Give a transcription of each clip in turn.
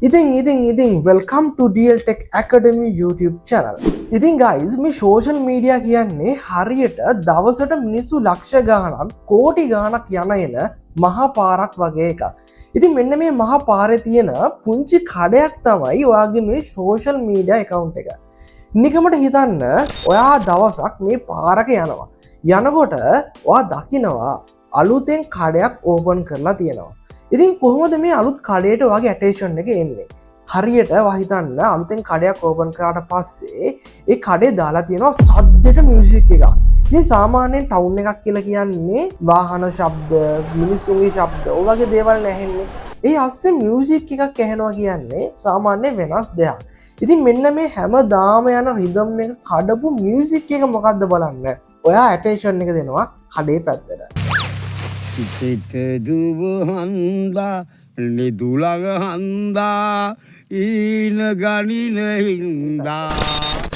ඉතින් welcome to DL Tech Academy YouTube channel. ඉතින් guys මේ social media කියන්නේ හරියට දවසට මිනිස්සු ලක්ෂ ගාණක් කෝටි ගාණක් යන එන මහා පාරක් වගේ එකක්. ඉතින් මෙන්න මේ මහා පාරේ තියෙන පුංචි කඩයක් තමයි ඔයාගේ මේ social media account එක. නිකමට හිතන්න ඔයා දවසක් මේ පාරක යනවා. යනකොට ඔයා දකිනවා අලුතෙන් කඩයක් ඕපන් කරලා තියෙනවා. ඉතින් කොහොමද මේ අලුත් කඩේට වගේ ඇටේෂන් එක එන්නේ? හරියට වහිතන්න අලුතෙන් කඩයක් ඕපන් කරාට පස්සේ ඒ කඩේ දාලා තියෙනවා සද්දෙට මියුසික් එකක්. ඉතින් සාමාන්‍යයෙන් ටවුන් එකක් කියලා කියන්නේ වාහන ශබ්ද, මිනිස්සුන්ගේ ශබ්ද, ඔය වගේ දේවල් නැහෙන්නේ. ඒ අස්සේ මියුසික් එකක් ඇහෙනවා කියන්නේ සාමාන්‍ය වෙනස් දෙයක්. ඉතින් මෙන්න මේ හැමදාම යන රිද්ම් එක කඩපු මියුසික් එක මොකද්ද බලන්න. ඔයා ඇටේෂන් එක දෙනවා කඩේ පැත්තට. සිත දුවහන්දා ලිදුලග හන්දා ඊන ගනින හින්දා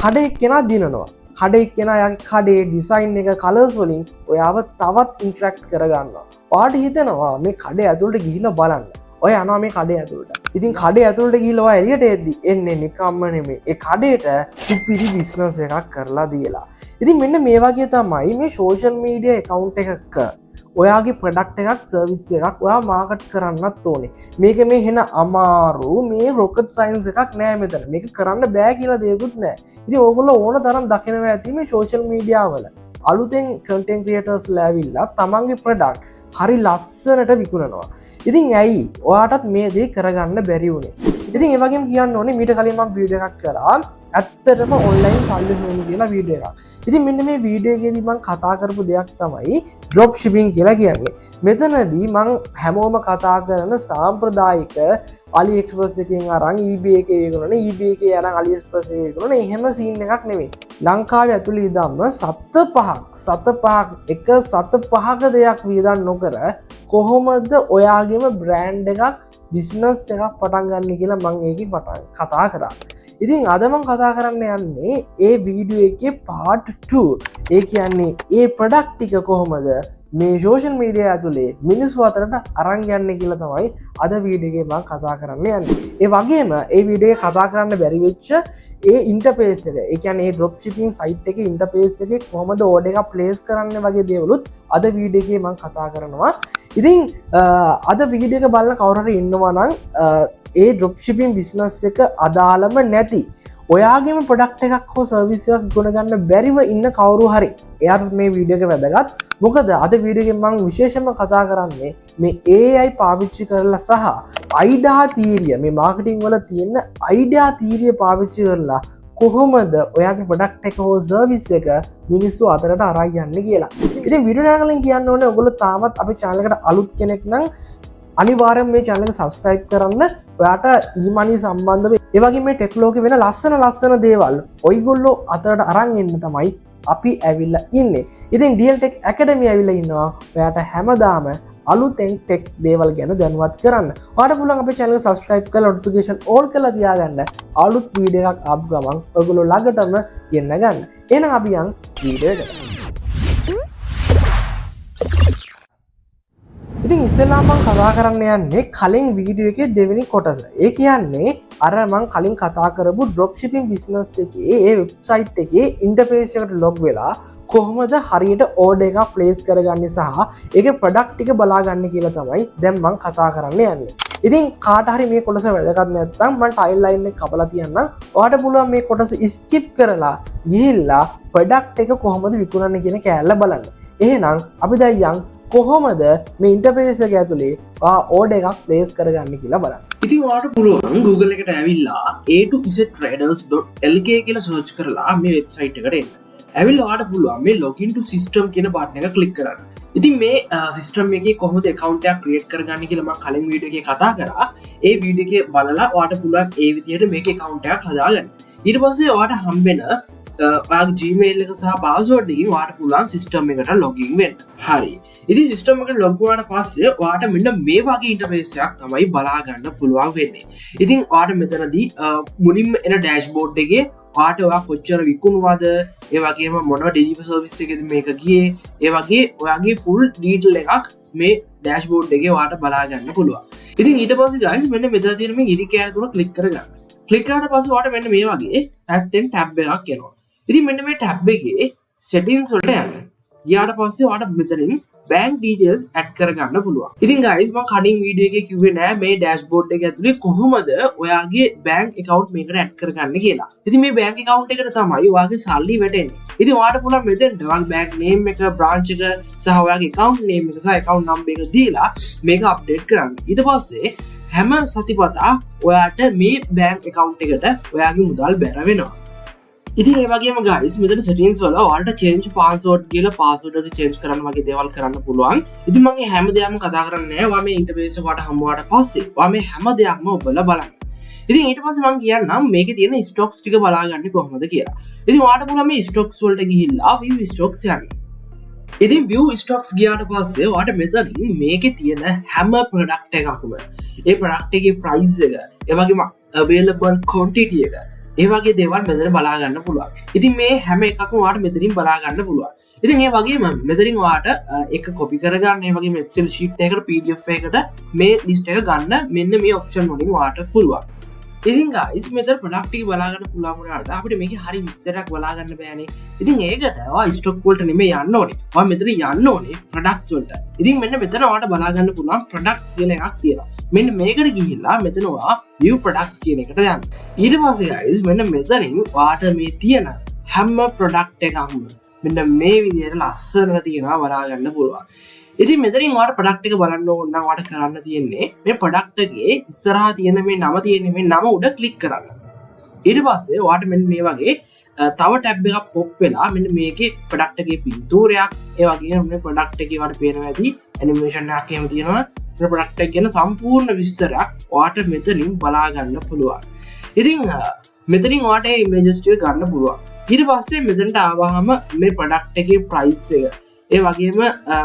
කඩේ කෙනා දිනනවා. කඩේ කෙනා යාගේ කඩේ ඩිසයින් එක කලර්ස් වලින් ඔයාව තවත් ඉන්ටරැක්ට් කරගන්නවා. ඔයාට හිතෙනවා මේ කඩේ ඇතුළට ගිහිල්ලා බලන්න. ඔය යනවා මේ කඩේ ඇතුළට. ඉතින් කඩේ ඇතුළට ගිහිල්ලා ඔයා එළියට එද්දි එන්නේ නිකම්ම නෙමෙයි. ඒ කඩේට සුපිරි බිස්නස් එකක් කරලා දීලා. ඉතින් මෙන්න මේ වගේ තමයි මේ සෝෂල් මීඩියා account එකක ඔයාගේ ප්‍රොඩක්ට් එකක් සර්විස් එකක් ඔයා මාකට් කරන්නත් ඕනේ. මේක මේ හෙන අමාරු මේ රොකට් සයින්ස් එකක් නෑ මෙතන. මේක කරන්න බෑ කියලා දෙයක්වත් නෑ. ඉතින් ඕගොල්ලෝ ඕන තරම් දකිනවා ඇති මේ සෝෂල් මීඩියා වල අලුතෙන් කන්ටෙන්ට් ක්‍රියේටර්ස් ලෑවිලා තමන්ගේ ප්‍රොඩක්ට් හරි ලස්සනට විකුණනවා. ඉතින් ඇයි ඔයාටත් මේ දේ කරගන්න බැරි වුණේ? ඉතින් ඒ වගේම කියන්න ඕනේ මීට කලින් මම වීඩියෝ එකක් කරා ඇත්තටම ඔන්ලයින් සල්ලි හොයන්න කියලා වීඩියෝ එකක්. ඉතින් මෙන්න මේ වීඩියෝ එකේදී මම කතා කරපු දෙයක් තමයි ඩ්‍රොප් ෂිපින් කියලා කියන්නේ. මෙතනදී මම හැමෝම කතා කරන සාම්ප්‍රදායික AliExpress එකෙන් අරන් eBay එකේ විකුණන, eBay එකේ අරන් AliExpress එකේ විකුණන එහෙම සීන් එකක් නෙමෙයි. ලංකාවේ ඇතුළේ ඉඳන්ම සත පහක් එක සත පහක දෙයක් වියදම් නොකර කොහොමද ඔයාගේම බ්‍රෑන්ඩ් එකක් බිස්නස් එකක් පටන් ගන්න කියලා මම ඒකේ කතා කරා. ඉතින් අද මම කතා කරන්න යන්නේ ඒ වීඩියෝ එකේ part 2. ඒ කියන්නේ ඒ ප්‍රොඩක්ට් ටික කොහොමද මේ සෝෂල් මීඩියා ඇතුලේ මිනිස්සු අතරට අරන් යන්නේ කියලා තමයි අද වීඩියෝ එකේ මම කතා කරන්න යන්නේ. ඒ වගේම ඒ වීඩියෝ එකේ කතා කරන්න බැරි වෙච්ච ඒ ඉන්ටර්ෆේස් එක, ඒ කියන්නේ ඒ ඩ්‍රොප් ෂිපින් සයිට් එකේ ඉන්ටර්ෆේස් එකේ කොහොමද ඕඩර් එක ප්ලේස් කරන්න වගේ දේවලුත් අද වීඩියෝ එකේ මම කතා කරනවා. ඉතින් අද වීඩියෝ එක බලන කවුරු හරි ඉන්නවා නම් ඒ ඩ්‍රොප් ෂිපින් බිස්නස් එක අදාළම නැති ඔයාගේම ප්‍රොඩක්ට් එකක් හෝ සර්විස් එකක් ගොඩනගන්න බැරිව ඉන්න කවුරු හරි එයාට මේ වීඩියෝ එක වැදගත්. මොකද අද වීඩියෝ එකෙන් මම විශේෂයෙන්ම කතා කරන්නේ මේ AI පාවිච්චි කරලා සහ අයිඩා තීරිය මේ මාකටිං වල තියෙන අයිඩා තීරිය පාවිච්චි කරලා කොහොමද ඔයාගේ ප්‍රොඩක්ට් එක හෝ සර්විස් එක මිනිස්සු අතරට අරන් යන්නේ කියලා. ඉතින් වීඩියෝ එකෙන් කියන්න ඕනේ ඔයගොල්ලෝ තාමත් අපේ channel එකට අලුත් කෙනෙක් නම් අනිවාර්යෙන් මේ channel එක subscribe කරන්න. ඔයාට e-money සම්බන්ධව ඒ වගේ මේ ටෙක් ලෝකේ වෙන ලස්සන දේවල් ඔයගොල්ලෝ අතරට අරන් එන්න තමයි අපි ඇවිල්ලා ඉන්නේ. ඉතින් DL Tech Academy ඇවිල්ලා ඉන්නවා ඔයාට හැමදාම අලුතෙන් ටෙක් දේවල් ගැන දැනුවත් කරන්න. ඔයාට පුළුවන් අපේ channel එක subscribe කරලා notification all කරලා තියාගන්න. අලුත් වීඩියෝ එකක් ආපු ගමන් ඔයගොල්ලෝ ළඟටම ගෙන්න ගන්න. එහෙනම් අපි යන් වීඩියෝ එකට. ඉතින් ඉස්සෙල්ලාම මම කතා කරන්න යන්නේ කලින් වීඩියෝ එකේ දෙවෙනි කොටස. ඒ කියන්නේ අර මම කලින් කතා කරපු ඩ්‍රොප් ෂිපින් බිස්නස් එකේ ඒ වෙබ්සයිට් එකේ ඉන්ටර්ෆේස් එකට ලොග් වෙලා කොහොමද හරියට ඕඩර් එකක් ප්ලේස් කරගන්නේ සහ ඒකේ ප්‍රොඩක්ට් ටික බලාගන්නේ කියලා තමයි දැන් මම කතා කරන්න යන්නේ. ඉතින් කාට හරි මේ කොටස වැදගත් නැත්නම් මම ටයිල් ලයින් එක කපලා තියන්නම්. ඔයාලට පුළුවන් මේ කොටස ස්කිප් කරලා ගිහිල්ලා ප්‍රොඩක්ට් එක කොහොමද විකුණන්නේ කියන කෑල්ල බලන්න. එහෙනම් අපි දැන් යන් කොහොමද මේ ඉන්ටර්ෆේස් එක ඇතුලේ ඕඩර් එකක් ප්ලේස් කරගන්න කියලා බලන්න. ඉතින් ඔයාලට පුළුවන් Google එකට ඇවිල්ලා a2ztraders.lk කියලා සර්ච් කරලා මේ වෙබ්සයිට් එකට එන්න. ඇවිල්ලා ඔයාලට පුළුවන් මේ login to system කියන බටන් එක ක්ලික් කරන්න. ඉතින් මේ සිස්ටම් එකේ කොහොමද account එකක් create කරගන්නේ කියලා මම කලින් වීඩියෝ එකේ කතා කරා. ඒ වීඩියෝ එකේ බලලා ඔයාලට පුළුවන් ඒ විදිහට මේකේ account එකක් හදාගන්න. ඊට පස්සේ ඔයාලට හම්බෙන ඔයාගේ Gmail එක සහ password එකකින් ඔයාලට පුළුවන් සිස්ටම් එකට login වෙන්න. හරි. ඉතින් සිස්ටම් එකට log වුණාට පස්සේ ඔයාලට මෙන්න මේ වගේ ඉන්ටර්ෆේස් එකක් තමයි බලා ගන්න පුළුවන් වෙන්නේ. ඉතින් ඔයාලට මෙතනදී මුලින්ම එන ඩෑෂ්බෝඩ් එකේ ඔයාට ඔයා කොච්චර විකුණුවද, ඒ වගේම මොනවා ඩෙලිවරි සර්විස් එකේද මේක ගියේ, ඒ වගේ ඔයාගේ ෆුල් ඩීටේල් එකක් මේ ඩෑෂ්බෝඩ් එකේ වාට බලා ගන්න පුළුවන්. ඉතින් ඊට පස්සේ guys මෙන්න මෙතන තියෙන මේ ඉරිකෑර තුන ක්ලික් කරගන්න. ක්ලික් කරාට පස්සේ වාට මෙන්න මේ වගේ පැත්තෙන් ටැබ් එකක් එනවා. ඉතින් මෙන්න මේ ටැබ් එකේ settings වලට යන්න. ගියාට පස්සේ වාට මෙතනින් bank details add කරගන්න පුළුවන්. ඉතින් guys මම කලින් වීඩියෝ එකේ කිව්වේ නෑ මේ dashboard එක ඇතුලේ කොහොමද ඔයාගේ bank account මේකට add කරගන්න කියලා. ඉතින් මේ bank account එකට තමයි ඔයාගේ සල්ලි වැටෙන්නේ. ඉතින් ඔයාට පුළුවන් මෙතෙන්ට ඔයාගේ bank name එක, branch එක සහ ඔයාගේ account name එක සහ account number එක දීලා මේක update කරන්න. ඊට පස්සේ හැම සතිපතා ඔයාට මේ bank account එකට ඔයාගේ මුදල් බැර වෙනවා. ඉතින් ඒ වගේම guys මෙතන settings වල ඔයාලට change password කියලා password එක change කරන්න වගේ දේවල් කරන්න පුළුවන්. ඉතින් මම මේ හැම දෙයක්ම කතා කරන්නේ නැහැ. ඔයා මේ interface එකට හම්බුවාට පස්සේ ඔයා මේ හැම දෙයක්ම ඔබලා බලන්න. ඉතින් ඊට පස්සේ මම කියන්නම් මේකේ තියෙන stocks ටික බලාගන්න කොහොමද කියලා. ඉතින් ඔයාලට පුළුවන් මේ stocks වලට ගිහිල්ලා view stocks යන්න. ඉතින් view stocks ගියාට පස්සේ ඔයාලට මෙතනින් මේකේ තියෙන හැම product එකක්ම ඒ product එකේ price එක, ඒ වගේම available quantity එක ඒ වගේ දේවල් මෙතන බලා ගන්න පුළුවන්. ඉතින් මේ හැම එකක්ම ඔයාලට මෙතනින් බලා ගන්න පුළුවන්. ඉතින් ඒ වගේම මෙතනින් ඔයාලට එක copy කරගන්න, ඒ වගේම Excel sheet එකකට PDF එකකට මේ list එක ගන්න මෙන්න මේ option වලින් ඔයාලට පුළුවන්. ඉතින් guys මෙතන product ටික බලා ගන්න පුළුවන් වුණාට අපිට මේකේ හරි විස්තරයක් බලා ගන්න බෑනේ. ඉතින් ඒකට ඔයා stock වලට නෙමෙයි යන්න ඕනේ. ඔයා මෙතන යන්න ඕනේ products වලට. ඉතින් මෙන්න මෙතන ඔයාලට බලා ගන්න පුළුවන් products කියලා එකක් තියෙනවා. මෙන්න මේකට ගිහිල්ලා මෙතන ඔයා view products කියන එකට යන්න. ඊට පස්සේ guys මෙන්න මෙතනින් ඔයාට මේ තියෙන හැම product එකක්ම මෙන්න මේ විදිහට ලස්සනට තියෙනවා බලා ගන්න පුළුවන්. ඉතින් මෙතනින් ඔයාට product එක බලන්න ඕන නම් ඔයාට කරන්න තියෙන්නේ මේ product එකේ ඉස්සරහා තියෙන මේ නම තියෙන මේ නම උඩ ක්ලික් කරන්න. ඊට පස්සේ ඔයාට මෙන්න මේ වගේ තව ටැබ් එකක් පොප් වෙලා මෙන්න මේකේ product එකේ පින්තූරයක් ඒ වගේම මේ product එකේ ඔයාට පේනවා ඇති animation එකක් එහෙම තියෙනවා. මේ product එක ගැන සම්පූර්ණ විස්තරයක් ඔයාට මෙතනින් බලා ගන්න පුළුවන්. ඉතින් මෙතනින් ඔයාට මේ images ටික ගන්න පුළුවන්. ඊට පස්සේ මෙතනට ආවහම මේ product එකේ price එක ඒ වගේම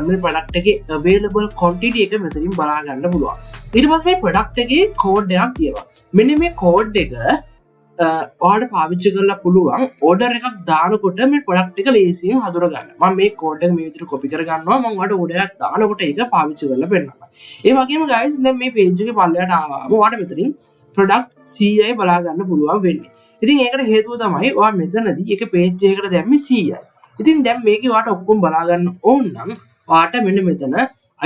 මේ product එකේ available quantity එක මෙතනින් බලා ගන්න පුළුවන්. ඊට පස්සේ මේ product එකේ code එකක් තියෙනවා. මෙන්න මේ code එක ඔයාලට පාවිච්චි කරලා පුළුවන් order එකක් දානකොට මේ product එක ලේසියෙන් හඳුනා ගන්න. මම මේ code එක මේ විදිහට copy කර ගන්නවා. මම ඔයාලට order එකක් දානකොට ඒක පාවිච්චි කරලා පෙන්නනවා. ඒ වගේම guys දැන් මේ page එකේ පල්ලයට ආවම ඔයාලට මෙතනින් product CI බලා ගන්න පුළුවන් වෙන්නේ. ඉතින් ඒකට හේතුව තමයි ඔයා මෙතනදී එක page එකකට දැම්මේ CI. ඉතින් දැන් මේකේ ඔයාට ඔක්කොම බලා ගන්න ඕන නම් ඔයාට මෙන්න මෙතන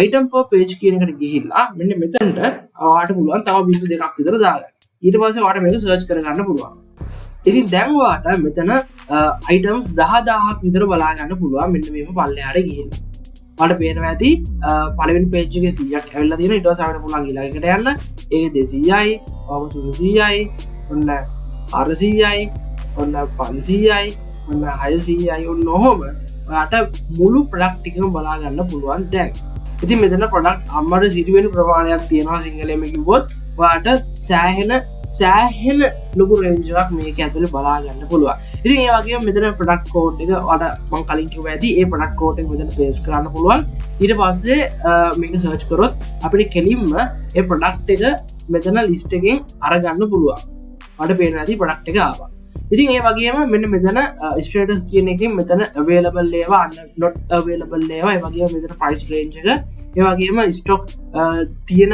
item per page කියන එකට ගිහිල්ලා මෙන්න මෙතනට ඔයාට පුළුවන් තව බිඳු දෙකක් විතර දාගන්න. ඊට පස්සේ ඔයාට මේක search කරගන්න පුළුවන්. ඉතින් දැන් ඔයාට මෙතන items 10000ක් විතර බලා ගන්න පුළුවන් මෙන්න මේක පල්ලෙහාට ගිහිල්ලා. ඔයාලට පේනවා ඇති පළවෙනි page එකේ 100ක් ඇවිල්ලා තියෙනවා. ඊට පස්සේ අපිට පුළුවන් ඊළඟට යන්න. ඒකේ 200යි, ඔබ 300යි, ඔන්න 400යි, ඔන්න 500යි, ඔන්න 600යි ඔන්න ඔහොම ඔයාට මුළු product ටිකම බලා ගන්න පුළුවන් දැන්. ඉතින් මෙතන product අම්මට සිටි වෙන ප්‍රමාණයක් තියෙනවා සිංහලෙන්ම කිව්වොත් ඔයාට සෑහෙන ලොකු රේන්ජ් එකක් මේක ඇතුලේ බලා ගන්න පුළුවන්. ඉතින් ඒ වගේම මෙතන product code එක ඔයාට මම කලින් කිව්වා ඇති ඒ product code එක මෙතන paste කරන්න පුළුවන්. ඊට පස්සේ මේක search කරොත් අපිට කෙලින්ම ඒ product එක මෙතන list එකෙන් අරගන්න පුළුවන්. ඔයාට පේනවා ඇති product එක ආවා. ඉතින් ඒ වගේම මෙන්න මෙතන status කියන එකෙන් මෙතන available ඒවා not available ඒවා ඒ වගේම මෙතන price range එක ඒ වගේම stock තියෙන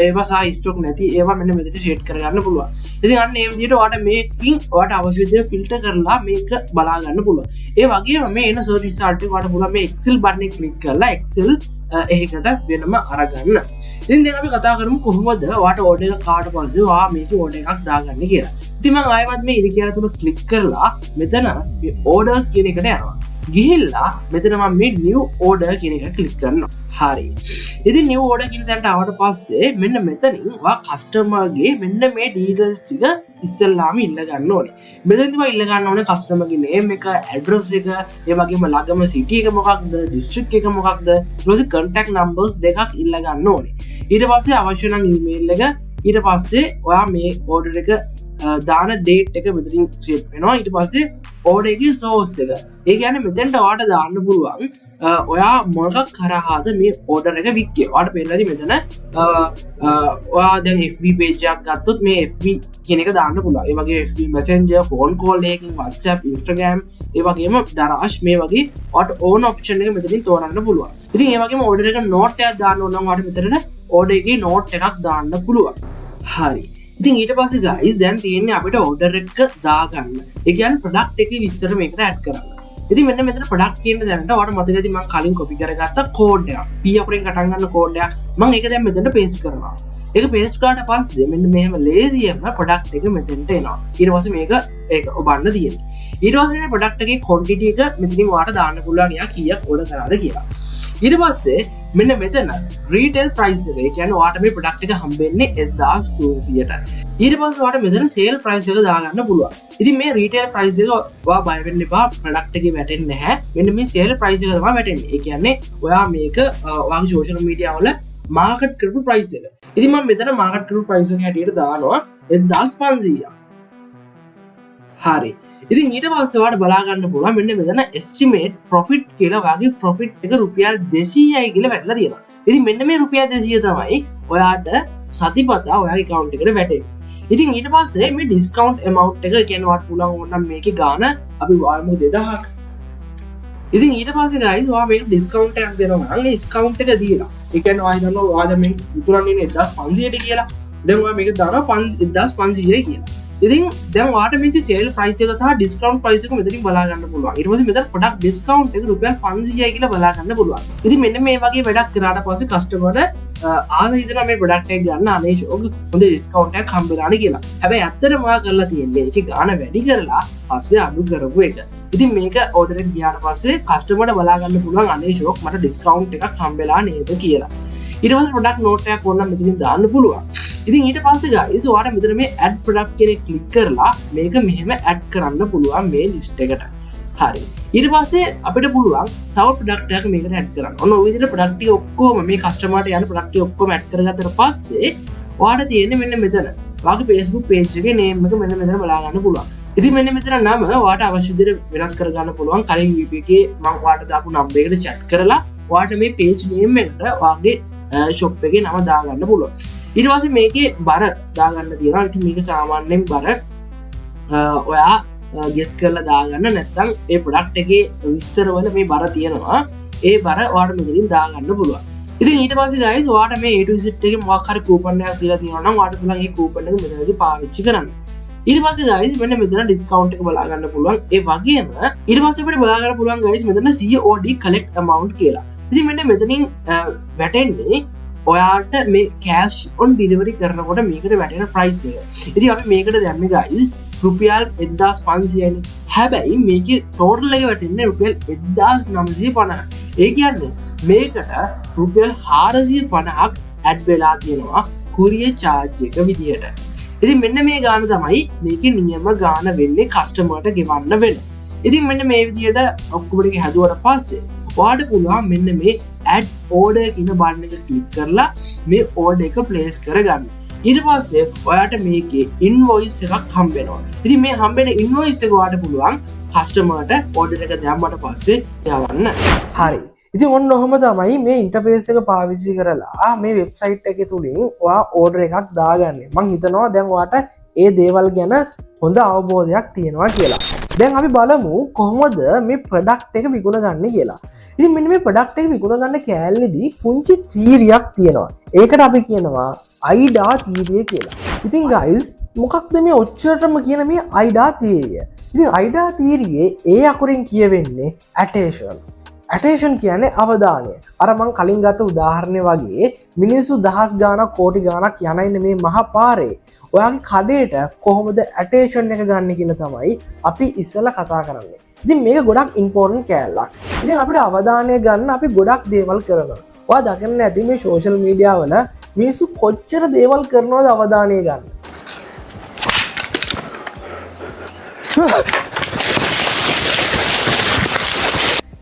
ඒවා සහ stock නැති ඒවා මෙන්න මෙතන set කරගන්න පුළුවන්. ඉතින් අන්න මේ විදිහට ඔයාට මේකකින් ඔයාට අවශ්‍ය දේ filter කරලා මේක බලා ගන්න පුළුවන්. ඒ වගේම මේ එන search result එක ඔයාට පුළුවන් මේ Excel button එක click කරලා Excel එහෙකට වෙනම අරගන්න. ඉතින් දැන් අපි කතා කරමු කොහොමද ඔයාට order එක කාට පස්සේ ඔයා මේකේ order එකක් දාගන්නේ කියලා. ඉතින් මම ආයෙත් මේ ඉරිකැල තුන ක්ලික් කරලා මෙතන මේ orders කියන එකට යනවා. ගිහිල්ලා මෙතන මම මේ new order කියන එක ක්ලික් කරනවා. හරි. ඉතින් new order කියන තැනට ආවට පස්සේ මෙන්න මෙතනින් ඔයා customer ගේ මෙන්න මේ details ටික ඉස්සෙල්ලාම ඉල්ල ගන්න ඕනේ. මෙතනදී ඔයා ඉල්ල ගන්න ඕනේ customer ගේ name එක, address එක, ඒ වගේම ළඟම city එක මොකක්ද, district එක මොකක්ද, ඊට පස්සේ contact numbers දෙකක් ඉල්ල ගන්න ඕනේ. ඊට පස්සේ අවශ්‍ය නම් email එක, ඊට පස්සේ ඔයා මේ order එක දාන date එක මෙතනින් set වෙනවා. ඊට පස්සේ order එකේ source එක ඒ කියන්නේ මෙතෙන්ට ඔයාට දාන්න පුළුවන් ඔයා මොකක් කරහාද මේ ඕඩර් එක වික්කේ. ඔයාට පේනවා ඇති මෙතන ඔයා දැන් FB page එකක් ගත්තොත් මේ FB කියන එක දාන්න පුළුවන්. ඒ වගේ FB Messenger, phone call එකකින් WhatsApp, Instagram, ඒ වගේම Darash මේ වගේ ඔයාට ඕන ඔප්ෂන් එක මෙතනින් තෝරන්න පුළුවන්. ඉතින් ඒ වගේම ඕඩර් එක නෝට් එකක් දාන්න ඕන නම් ඔයාට මෙතන ඕඩර් එකේ නෝට් එකක් දාන්න පුළුවන්. හරි. ඉතින් ඊට පස්සේ guys දැන් තියෙන්නේ අපිට ඕඩර් එක දාගන්න. ඒ කියන්නේ ප්‍රොඩක්ට් එකේ විස්තර මේකට ඇඩ් කරන්න. ඉතින් මෙන්න මෙතන ප්‍රොඩක්ට් කියන දැනට ඔයාලට මතක ඇති මම කලින් කොපි කරගත්ත කෝඩ් එකක්. P අකුරෙන් පටන් ගන්න කෝඩ් එකක්. මම ඒක දැන් මෙතනට පේස්ට් කරනවා. ඒක පේස්ට් කරාට පස්සේ මෙන්න මෙහෙම ලේසියෙන්ම ප්‍රොඩක්ට් එක මෙතනට එනවා. ඊට පස්සේ මේක ඒක ඔබන්න තියෙනවා. ඊට පස්සේ මේ ප්‍රොඩක්ට් එකේ ක්වොන්ටිටි එක මෙතනින් ඔයාලට දාන්න පුළුවන් එයා කීයක් ඕඩර් කරාද කියලා. ඊට පස්සේ මෙන්න මෙතන රීටේල් ප්‍රයිස් එක. ඒ කියන්නේ ඔයාලට මේ ප්‍රොඩක්ට් එක හම්බෙන්නේ 1200ට. ඊට පස්සේ ඔයාලට මෙතන සේල් ප්‍රයිස් එක දාගන්න පුළුවන්. ඉතින් මේ රීටේල් ප්‍රයිස් එක ඔයා බය වෙන්න එපා. ප්‍රොඩක්ට් එකේ වැටෙන්නේ නැහැ. මෙන්න මේ සේල් ප්‍රයිස් එක තමයි වැටෙන්නේ. ඒ කියන්නේ ඔයා මේක ඔයාගේ සෝෂල් මීඩියා වල මාකට් කරපු ප්‍රයිස් එක. ඉතින් මම මෙතන මාකට් කරපු ප්‍රයිස් එක හැටියට දානවා 1500ක්. හරි. ඉතින් ඊට පස්සේ ඔයාලට බලා ගන්න පුළුවන් මෙන්න මෙතන estimate profit කියලා ඔයාගේ profit එක රුපියල් 200යි කියලා වැටලා තියෙනවා. ඉතින් මෙන්න මේ රුපියල් 200 තමයි ඔයාට සතිපතා ඔයාගේ account එකට වැටෙන්නේ. ඉතින් ඊට පස්සේ මේ discount amount එක කියන්නේ ඔයාලට පුළුවන් ඕනනම් මේකේ ගාන අපි වල්මු 2000ක්. ඉතින් ඊට පස්සේ guys ඔයා මේක discount එකක් දෙනවා නම් ඒ discount එක දීලා. ඒ කියන්නේ ඔයා හිතනවා ඔයාලා මේ විතරන්නේ 1500ට කියලා. දැන් ඔයා මේක දානවා 1500යි කියලා. ඉතින් දැන් ඔයාට මේක සේල් ප්‍රයිස් එක සහ ඩිස්කවුන්ට් ප්‍රයිස් එක මෙතනින් බලා ගන්න පුළුවන්. ඊට පස්සේ මෙතන ප්‍රොඩක්ට් ඩිස්කවුන්ට් එක රුපියල් 500යි කියලා බලා ගන්න පුළුවන්. ඉතින් මෙන්න මේ වගේ වැඩක් කරාට පස්සේ කස්ටමර්ට ආයෙ හිතනවා මේ ප්‍රොඩක්ට් එක ගන්න අනේ ෂෝක් හොඳ ඩිස්කවුන්ට් එකක් හම්බෙලානේ කියලා. හැබැයි ඇත්තටම ඔයා කරලා තියෙන්නේ ඒකේ ගාණ වැඩි කරලා පස්සේ අඩු කරපු එක. ඉතින් මේක ඕඩර් එක ගියාට පස්සේ කස්ටමර්ට බලා ගන්න පුළුවන් අනේ ෂෝක් මට ඩිස්කවුන්ට් එකක් හම්බෙලා නේද කියලා. ඊට පස්සේ ප්‍රොඩක්ට් නෝට් එකක් ඕනනම් මෙතනින් දාන්න පුළුවන්. ඉතින් ඊට පස්සේ guys ඔයාලට මෙතන මේ add product කෙනෙක් ක්ලික් කරලා මේක මෙහෙම add කරන්න පුළුවන් මේ list එකට. හරි. ඊට පස්සේ අපිට පුළුවන් තව product එකක් මේකට add කරන්න. ඔන්න ඔය විදිහට product ටික ඔක්කොම මේ customer ට යන product ටික ඔක්කොම add කරගත්තට පස්සේ ඔයාලට තියෙන්නේ මෙන්න මෙතන. ඔයාගේ Facebook page එකේ name එක මෙන්න මෙතන බලා ගන්න පුළුවන්. ඉතින් මෙන්න මෙතන නම ඔයාලට අවශ්‍ය විදිහට වෙනස් කරගන්න පුළුවන්. කලින් VP එකේ මම ඔයාලට දාපු number එකට chat කරලා ඔයාලට මේ page name එකට ඔයාගේ shop එකේ නම දාගන්න පුළුවන්. ඊට පස්සේ මේකේ බර දාගන්න තියෙනවා. ඉතින් මේක සාමාන්‍යයෙන් බර ඔයා ගෙස් කරලා දාගන්න නැත්නම් ඒ ප්‍රොඩක්ට් එකේ විස්තර වල මේ බර තියෙනවා. ඒ බර ඔයාලට මෙතනින් දාගන්න පුළුවන්. ඉතින් ඊට පස්සේ guys ඔයාලට මේ A to Z එකේ මොකක් හරි කූපන් එකක් දීලා තියෙනවා නම් ඔයාලට පුළුවන් මේ කූපන් එක මෙතනදී පාවිච්චි කරන්න. ඊට පස්සේ guys මෙන්න මෙතන ඩිස්කවුන්ට් එක බලා ගන්න පුළුවන්. ඒ වගේම ඊට පස්සේ අපිට බලා ගන්න පුළුවන් guys මෙතන COD collect amount කියලා. ඉතින් මෙන්න මෙතනින් වැටෙන්නේ ඔයාට මේ කෑෂ් ඔන් ඩිලිවරි කරනකොට මේකට වැටෙන ප්‍රයිස් එක. ඉතින් අපි මේකට දැම්මේ guys රුපියල් 1500යි. හැබැයි මේකේ ටෝටල් එක වැටෙන්නේ රුපියල් 1950. ඒ කියන්නේ මේකට රුපියල් 450ක් ඇඩ් වෙලා තියෙනවා courier charge එක විදියට. ඉතින් මෙන්න මේ ගාන තමයි මේකේ නියම ගාන වෙන්නේ කස්ටමර්ට ගෙවන්න වෙන. ඉතින් මෙන්න මේ විදියට ඔක්කොම ටික හැදුවට පස්සේ ඔයාලට පුළුවන් මෙන්න මේ add order කියන බටන් එක ක්ලික් කරලා මේ order එක place කරගන්න. ඊට පස්සේ ඔයාට මේකේ invoice එකක් හම්බ වෙනවා. ඉතින් මේ හම්බෙන invoice එක ඔයාට පුළුවන් කස්ටමර්ට order එක දැම්මට පස්සේ යවන්න. හරි. ඉතින් ඔන්න ඔහොම තමයි මේ ඉන්ටර්ෆේස් එක පාවිච්චි කරලා මේ වෙබ්සයිට් එකේ තුලින් ඔයා order එකක් දාගන්නේ. මම හිතනවා දැන් ඔයාට ඒ දේවල් ගැන හොඳ අවබෝධයක් තියෙනවා කියලා. දැන් අපි බලමු කොහොමද මේ ප්‍රොඩක්ට් එක විකුණගන්නේ කියලා. ඉතින් මෙන්න මේ ප්‍රොඩක්ට් එක විකුණගන්න කෑල්ලේදී පුංචි තීරියක් තියෙනවා. ඒකට අපි කියනවා අයිඩා තීරිය කියලා. ඉතින් guys මොකක්ද මේ ඔච්චරටම කියන මේ අයිඩා තීරිය? ඉතින් අයිඩා තීරියේ ඒ අකුරින් කියවෙන්නේ attention. attention කියන්නේ අවධානය. අර මං කලින් ගත්ත උදාහරණය වගේ මිනිස්සු දහස් ගාණක් කෝටි ගාණක් යන ඉන්න මේ මහා පාරේ ඔයාගේ කඩේට කොහොමද attention එක ගන්න කියලා තමයි අපි ඉස්සෙල්ලා කතා කරන්නේ. ඉතින් මේක ගොඩක් ඉම්පෝර්ටන්ට් කෑල්ලක්. ඉතින් අපිට අවධානය ගන්න අපි ගොඩක් දේවල් කරනවා. ඔයා දකින්න ඇති මේ සෝෂල් මීඩියා වල මිනිස්සු කොච්චර දේවල් කරනවද අවධානය ගන්න.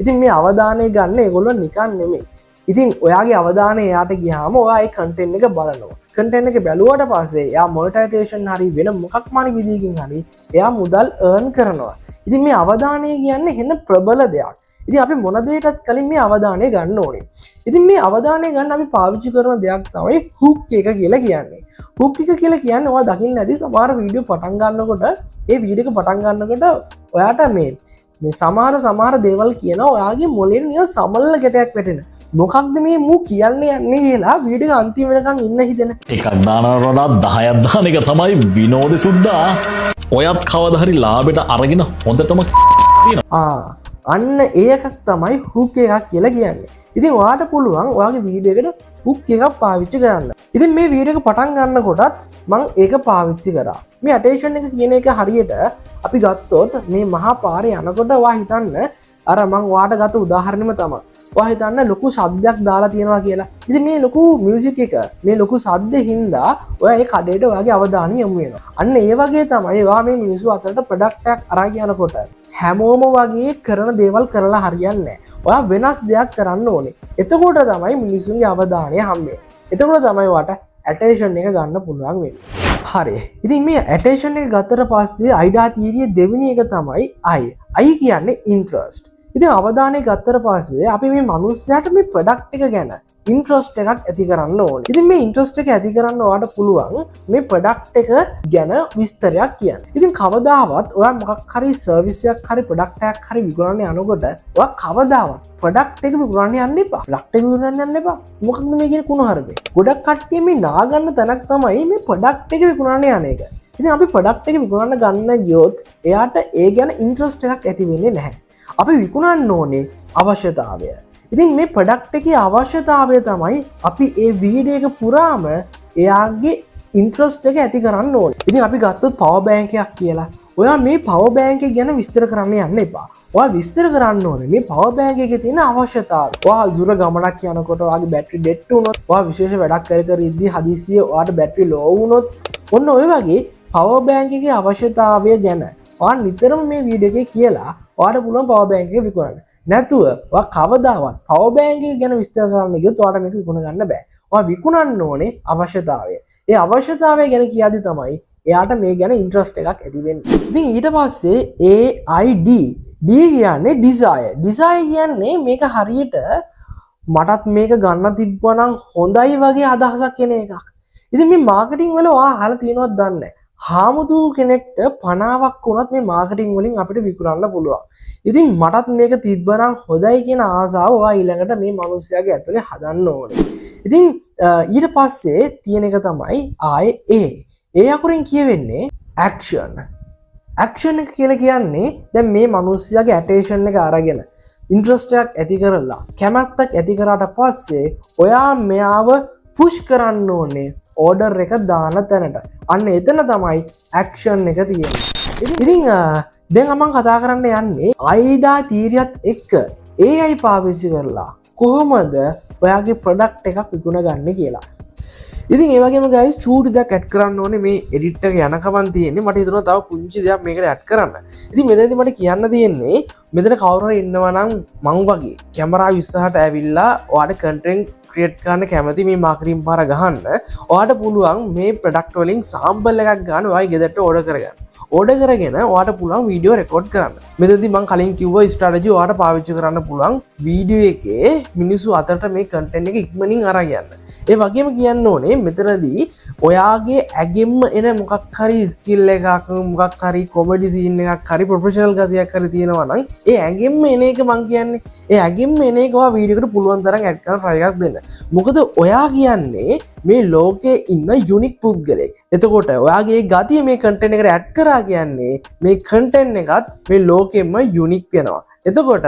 ඉතින් මේ අවධානය ගන්න ඒගොල්ලෝ නිකන් නෙමෙයි. ඉතින් ඔයාගේ අවධානය එයාට ගියාම ඔයා ඒ කන්ටෙන්ට් එක බලනවා. කන්ටෙන්ට් එක බැලුවට පස්සේ එයා මොනිටයිසේෂන් හරි වෙන මොකක් මාරි විදියකින් හරි එයා මුදල් earn කරනවා. ඉතින් මේ අවධානය කියන්නේ හෙන්න ප්‍රබල දෙයක්. ඉතින් අපි මොන දෙයකටත් කලින් මේ අවධානය ගන්න ඕනේ. ඉතින් මේ අවධානය ගන්න අපි පාවිච්චි කරන දෙයක් තමයි හුක් එක කියලා කියන්නේ. හුක් එක කියලා කියන්නේ ඔයා දකින්න ඇති සමහර වීඩියෝ පටන් ගන්නකොට ඒ වීඩියෝ එක පටන් ගන්නකොට ඔයාට මේ සමහර දේවල් කියන ඔයාගේ මොලෙන් නිකන් සමල්ල ගැටයක් වැටෙන. මොකක්ද මේ මූ කියන්නේ යන්නේ කියලා වීඩියෝ අන්තිම වෙනකන් ඉන්න හිතෙන. එකක් දානවට වඩා 10ක් දාන එක තමයි විනෝද සුද්දා. ඔයත් කවදා හරි ලාභයට අරගෙන හොඳටම අන්න ඒ එකක් තමයි හුක් එකක් කියලා කියන්නේ. ඉතින් ඔයාට පුළුවන් ඔයාගේ වීඩියෝ එකට හුක් එකක් පාවිච්චි කරන්න. ඉතින් මේ වීඩියෝ එක පටන් ගන්නකොටත් මම ඒක පාවිච්චි කරා. මේ ඇටෙන්ෂන් එක කියන එක හරියට අපි ගත්තොත් මේ මහා පාරේ යනකොට ඔයා හිතන්න අර මං ඔයාට ගත්ත උදාහරණෙම තමයි. ඔයා හිතන්න ලොකු ශබ්දයක් දාලා තියෙනවා කියලා. ඉතින් මේ ලොකු මියුසික් එක මේ ලොකු ශබ්දෙ හින්දා ඔයා ඒ කඩේට ඔයාගේ අවධානය යොමු වෙනවා. අන්න ඒ වගේ තමයි ඔයා මේ මිනිස්සු අතරට ප්‍රොඩක්ට් එකක් අරන් යනකොට හැමෝම වගේ කරන දේවල් කරලා හරියන්නේ නැහැ. ඔයා වෙනස් දෙයක් කරන්න ඕනේ. එතකොට තමයි මිනිස්සුන්ගේ අවධානය හම්බෙන්නේ. එතකොට තමයි ඔයාට ඇටෙන්ෂන් එක ගන්න පුළුවන් වෙන්නේ. හරි. ඉතින් මේ ඇටෙන්ෂන් එක ගත්තට පස්සේ අයිඩාතීරිය දෙවෙනි එක තමයි I කියන්නේ ඉන්ට්‍රස්ට්. ඉතින් අවධානය ගත්තට පස්සේ අපි මේ මිනිස්සයාට මේ ප්‍රොඩක්ට් එක ගැන ඉන්ට්‍රස්ට් එකක් ඇති කරන්න ඕනේ. ඉතින් මේ ඉන්ට්‍රස්ට් එක ඇති කරන්න ඔයාට පුළුවන් මේ ප්‍රොඩක්ට් එක ගැන විස්තරයක් කියන්න. ඉතින් කවදාවත් ඔයා මොකක් හරි සර්විස් එකක් හරි ප්‍රොඩක්ට් එකක් හරි විකුණන්න යනකොට ඔයා කවදාවත් ප්‍රොඩක්ට් එක විකුණන්න යන්න එපා. ප්‍රොඩක්ට් එක විකුණන්න යන්න එපා. මොකක්ද මේ කියන්නේ කුණුහරුපේ. ගොඩක් කට්ටිය මේ නාගන්න තැනක් තමයි මේ ප්‍රොඩක්ට් එක විකුණන්න යන එක. ඉතින් අපි ප්‍රොඩක්ට් එක විකුණන්න ගන්න ගියොත් එයාට ඒ ගැන ඉන්ට්‍රස්ට් එකක් ඇති වෙන්නේ නැහැ. අපි විකුණන්න ඕනේ අවශ්‍යතාවය. ඉතින් මේ ප්‍රොඩක්ට් එකේ අවශ්‍යතාවය තමයි අපි ඒ වීඩියෝ එක පුරාම එයාගේ ඉන්ට්‍රස්ට් එක ඇති කරන්න ඕනේ. ඉතින් අපි ගත්තොත් පවර් බැංක් එකක් කියලා. ඔයා මේ පවර් බැංක් එක ගැන විස්තර කරන්න යන්න එපා. ඔයා විස්තර කරන්න ඕනේ මේ පවර් බැංක් එකේ තියෙන අවශ්‍යතාවය. ඔයා දුර ගමනක් යනකොට ඔයාගේ බැටරි ඩෙඩ් වුණොත්, ඔයා විශේෂ වැඩක් කර ඉද්දී හදිසියෙ ඔයාට බැටරි ලෝ වුණොත්, ඔන්න ඔය වගේ පවර් බැංක් එකේ අවශ්‍යතාවය ගැන ඔයා නිතරම මේ වීඩියෝ එකේ කියලා ඔයාට පුළුවන් පවර් බැංක් එක විකුණන්න. නැතුව ඔයා කවදාවත් පවර් බැංක් එක ගැන විස්තර කරන්න ගියොත් ඔයාට මේක විකුණ ගන්න බෑ. ඔයා විකුණන්න ඕනේ අවශ්‍යතාවය. ඒ අවශ්‍යතාවය ගැන කියද්දි තමයි එයාට මේ ගැන ඉන්ට්‍රස්ට් එකක් ඇති වෙන්නේ. ඉතින් ඊට පස්සේ AID D කියන්නේ desire. desire කියන්නේ මේක හරියට මටත් මේක ගන්න තිබ්බනම් හොඳයි වගේ අදහසක් එන එකක්. ඉතින් මේ මාකටිං වල ඔයා අහලා තියෙනවද දන්නේ නැහැ. හාමුදුරු කෙනෙක්ට 50ක් වුණත් මේ මාකටිං වලින් අපිට විකුණන්න පුළුවන්. ඉතින් මටත් මේක තිබ්බනම් හොඳයි කියන ආසාව ඔයා ඊළඟට මේ මිනිස්යාගේ ඇතුලේ හදන්න ඕනේ. ඉතින් ඊට පස්සේ තියෙන එක තමයි ආයේ ඒ අකුරෙන් කියවෙන්නේ action. action එක කියලා කියන්නේ දැන් මේ මිනිස්යාගේ attention එක අරගෙන ඉන්ට්‍රස්ට් එකක් ඇති කරලා කැමැත්තක් ඇති කරාට පස්සේ ඔයා මෙයාව පුෂ් කරන්න ඕනේ ඕඩර් එක දාන තැනට. අන්න එතන තමයි ඇක්ෂන් එක තියෙන්නේ. ඉතින් දැන් මම කතා කරන්න යන්නේ අයිඩා තීරියත් එක්ක AI පාවිච්චි කරලා කොහොමද ඔයාගේ ප්‍රොඩක්ට් එකක් විකුණ ගන්න කියලා. ඉතින් ඒ වගේම guys චූටි දෙයක් ඇඩ් කරන්න ඕනේ මේ එඩිට් එක යනකමන් තියෙන්නේ. මට හිතුණා තව පුංචි දෙයක් මේකට ඇඩ් කරන්න. ඉතින් මෙතනදී මට කියන්න තියෙන්නේ මෙතන කවුරු හරි ඉන්නවා නම් මං වගේ කැමරාව ඉස්සරහට ඇවිල්ලා ඔයාට කන්ටෙන්ට් ක්‍රියේට් කරන්න කැමති මේ මාකටිං පාර ගහන්න ඔයාට පුළුවන් මේ ප්‍රොඩක්ට් වලින් සාම්පල් එකක් ගන්න ඔයාගේ ගෙදරට ඕඩර් කරගන්න. ඕඩර් කරගෙන ඔයාට පුළුවන් වීඩියෝ රෙකෝඩ් කරන්න. මෙතනදී මම කලින් කිව්වා ස්ට්‍රැටජි ඔයාට පාවිච්චි කරන්න පුළුවන් වීඩියෝ එකේ මිනිස්සු අතරට මේ කන්ටෙන්ට් එක ඉක්මනින් අරන් යන්න. ඒ වගේම කියන්න ඕනේ මෙතනදී ඔයාගේ ඇගෙම්ම එන මොකක් හරි ස්කිල් එකක් මොකක් හරි කොමඩි සීන් එකක් හරි ප්‍රොෆෙෂනල් ගතියක් හරි තියෙනවා නම් ඒ ඇගෙම්ම එන එක මං කියන්නේ ඒ ඇගෙම්ම එන එක ඔයා වීඩියෝ එකට පුළුවන් තරම් ඇඩ් කරන්න try එකක් දෙන්න. මොකද ඔයා කියන්නේ මේ ලෝකේ ඉන්න යුනික් පුද්ගලෙක්. එතකොට ඔයාගේ ගතිය මේ කන්ටෙන්ට් එකට ඇඩ් කරා කියන්නේ මේ කන්ටෙන්ට් එකත් මේ ලෝකෙම යුනික් වෙනවා. එතකොට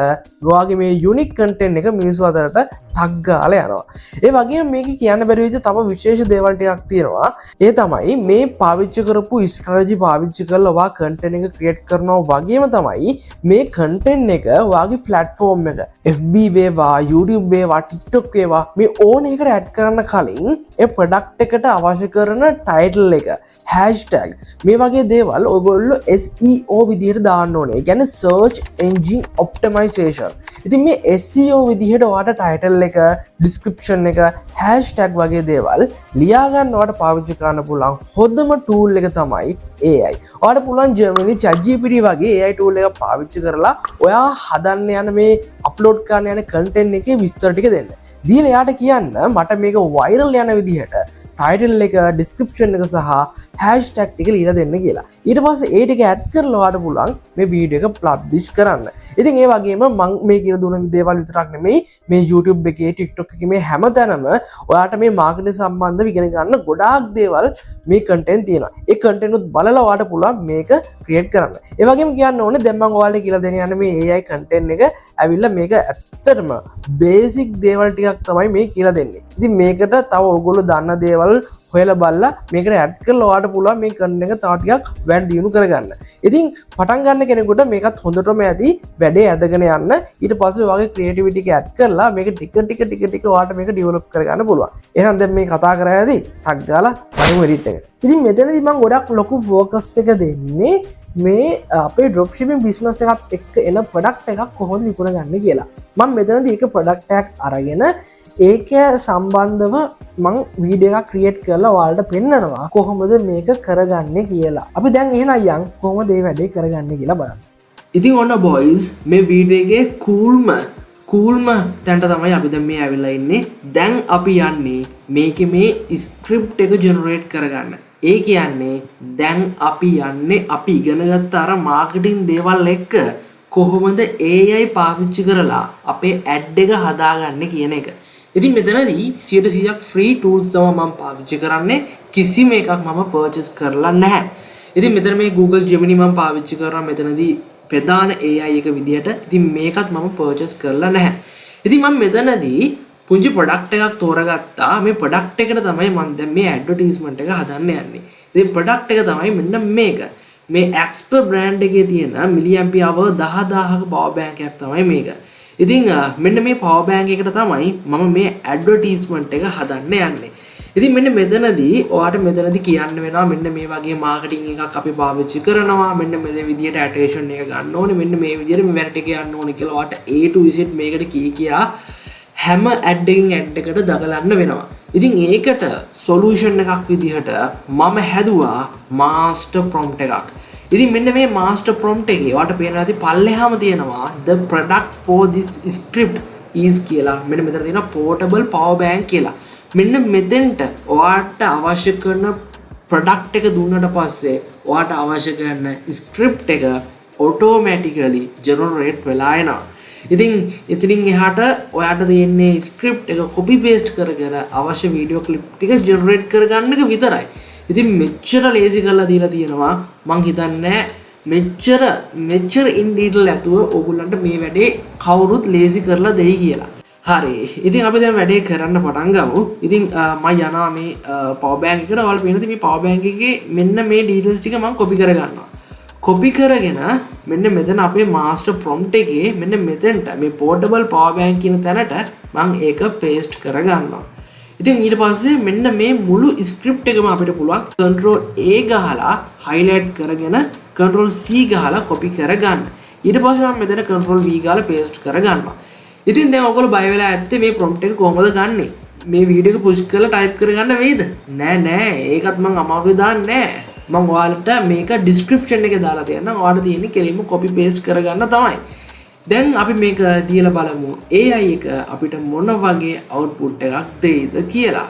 ඔයාගේ මේ යුනික් කන්ටෙන්ට් එක මිනිස්සු අතරට ටග් ගාලා යනවා. ඒ වගේම මේක කියන්න බැරි විදිහ තව විශේෂ දේවල් ටිකක් තියෙනවා. ඒ තමයි මේ පාවිච්චි කරපු ස්ට්‍රැටජි පාවිච්චි කරලා ඔයා කන්ටෙන්ට් එක ක්‍රියේට් කරනවා වගේම තමයි මේ කන්ටෙන්ට් එක ඔයාගේ ප්ලැට්ෆෝම් එක FB වේවා YouTube වේවා TikTok වේවා මේ ඕන එකට ඇඩ් කරන්න කලින් ඒ ප්‍රොඩක්ට් එකට අවශ්‍ය කරන ටයිටල් එක hashtag මේ වගේ දේවල් ඔයගොල්ලෝ SEO විදිහට දාන්න ඕනේ. ඒ කියන්නේ search engine optimization. ඉතින් මේ SEO විදිහට ඔයාට ටයිටල් එක ඩිස්ක්‍රිප්ෂන් එක හැෂ්ටැග් වගේ දේවල් ලියාගන්න ඔයාට පාවිච්චි කරන්න පුළුවන් හොඳම ටූල් එක තමයි AI. ඔයාලට පුළුවන් Gemini ChatGPT වගේ AI tool එක පාවිච්චි කරලා ඔයා හදන්න යන මේ අප්ලෝඩ් කරන්න යන content එකේ විස්තර ටික දෙන්න. දීලා එයාට කියන්න මට මේක viral යන විදිහට title එක description එක සහ hashtag ටික ලියලා දෙන්න කියලා. ඊට පස්සේ ඒ ටික add කරලා ඔයාලට පුළුවන් මේ වීඩියෝ එක publish කරන්න. ඉතින් ඒ වගේම මම මේ කියලා දුන්න දේවල් විතරක් නෙමෙයි මේ YouTube එකේ TikTok එකේ මේ හැමතැනම ඔයාට මේ marketing සම්බන්ධව ඉගෙන ගන්න ගොඩාක් දේවල් මේ content තියෙනවා. ඒ content උත් බලලා ඔයාට පුළුවන් මේක create කරන්න. ඒ වගේම කියන්න ඕනේ දැන් මම ඔයාලට කියලා දෙන්න යන මේ AI content එක ඇවිල්ලා මේක ඇත්තටම basic දේවල් ටිකක් තමයි මේ කියලා දෙන්නේ. ඉතින් මේකට තව ඔයගොල්ලෝ දන්න දේවල් හොයලා බලලා මේකට ඇඩ් කරලා ඔයාට පුළුවන් මේ content එක තව ටිකක් වැඩි දියුණු කරගන්න. ඉතින් පටන් ගන්න කෙනෙකුට මේකත් හොඳටම ඇති වැඩේ ඇදගෙන යන්න. ඊට පස්සේ ඔයාගේ creativity එක ඇඩ් කරලා මේක ටික ඔයාට මේක develop කරගන්න පුළුවන්. එහෙනම් දැන් මේ කතා කරා ඇති ටක් ගාලා බලමු edit එක. ඉතින් මෙතනදී මම ගොඩක් ලොකු focus එක දෙන්නේ මේ අපේ dropshipping business එකත් එක්ක එන product එකක් කොහොමද විකුණගන්නේ කියලා. මම මෙතනදී එක product එකක් අරගෙන ඒක සම්බන්ධව මං වීඩියෝ එකක් ක්‍රියේට් කරලා ඔයාලට පෙන්නනවා කොහොමද මේක කරගන්නේ කියලා. අපි දැන් එහෙනම් යන් කොහොමද මේ වැඩේ කරගන්නේ කියලා බලන්න. ඉතින් ඔන්න boys මේ වීඩියෝ එකේ කූල්ම තැනට තමයි අපි දැන් මේ ඇවිල්ලා ඉන්නේ. දැන් අපි යන්නේ මේකේ මේ ස්ක්‍රිප්ට් එක ජෙනරේට් කරගන්න. ඒ කියන්නේ දැන් අපි යන්නේ අපි ඉගෙනගත්ත අර මාකටිං දේවල් එක්ක කොහොමද AI පාවිච්චි කරලා අපේ ඇඩ් එක හදාගන්නේ කියන එක. ඉතින් මෙතනදී 100% free tools තමයි මම පාවිච්චි කරන්නේ. කිසිම එකක් මම purchase කරලා නැහැ. ඉතින් මෙතන මේ Google Gemini මම පාවිච්චි කරනවා මෙතනදී ප්‍රධාන AI එක විදියට. ඉතින් මේකත් මම purchase කරලා නැහැ. ඉතින් මම මෙතනදී පුංචි product එකක් තෝරගත්තා. මේ product එකට තමයි මම දැන් මේ advertisement එක හදන්න යන්නේ. ඉතින් product එක තමයි මෙන්න මේක. මේ Expert brand එකේ තියෙන milliampere hour 10000ක power bank එකක් තමයි මේක. ඉතින් මෙන්න මේ power bank එකට තමයි මම මේ advertisement එක හදන්න යන්නේ. ඉතින් මෙන්න මෙතනදී ඔයාට මෙතනදී කියන්න වෙනවා මෙන්න මේ වගේ marketing එකක් අපි පාවිච්චි කරනවා. මෙන්න මේ විදියට attention එක ගන්න ඕනේ. මෙන්න මේ විදියට මේ වැරට එක යන්න ඕනේ කියලා ඔයාට A to Z මේකට කියා හැම ad එකට දගලන්න වෙනවා. ඉතින් ඒකට solution එකක් විදිහට මම හැදුවා master prompt එකක්. ඉතින් මෙන්න මේ master prompt එකේ ඔයාලට පේනවා ඇති පල්ලෙහාම තියෙනවා the product for this script is කියලා. මෙන්න මෙතන තියෙනවා portable power bank කියලා. මෙන්න මෙතෙන්ට ඔයාට අවශ්‍ය කරන product එක දුන්නට පස්සේ ඔයාට අවශ්‍ය කරන script එක automatically generate වෙලා එනවා. ඉතින් එතනින් එහාට ඔයාට තියෙන්නේ script එක copy paste කර අවශ්‍ය video clip ටික generate කරගන්න එක විතරයි. ඉතින් මෙච්චර ලේසි කරලා දීලා තියෙනවා මං හිතන්නේ මෙච්චර in detail ඇතුව ඕගොල්ලන්ට මේ වැඩේ කවුරුත් ලේසි කරලා දෙයි කියලා. හරි. ඉතින් අපි දැන් වැඩේ කරන්න පටන් ගමු. ඉතින් මම යනවා මේ power bank එකට. ඔයාලා පේනද මේ power bank එකේ මෙන්න මේ details ටික මම copy කරගන්නවා. copy කරගෙන මෙන්න මෙතන අපේ master prompt එකේ මෙන්න මෙතෙන්ට මේ portable power bank කියන තැනට මම ඒක paste කරගන්නවා. ඉතින් ඊට පස්සේ මෙන්න මේ මුළු script එකම අපිට පුළුවන් control A ගහලා highlight කරගෙන control C ගහලා copy කරගන්න. ඊට පස්සේ මම මෙතන control V ගාලා paste කරගන්නවා. ඉතින් දැන් ඔයගොල්ලෝ බය වෙලා ඇත්තේ මේ prompt එක කොහොමද ගන්නෙ? මේ වීඩියෝ එක push කරලා type කරගන්න වෙයිද? නෑ ඒකත් මම අමාරුවේ දාන්නේ නෑ. මම ඔයාලට මේක description එකේ දාලා තියන්නම්. ඔයාලට තියෙන්නේ කෙලින්ම copy paste කරගන්න තමයි. දැන් අපි මේක දීලා බලමු AI එක අපිට මොන වගේ output එකක් දෙයිද කියලා.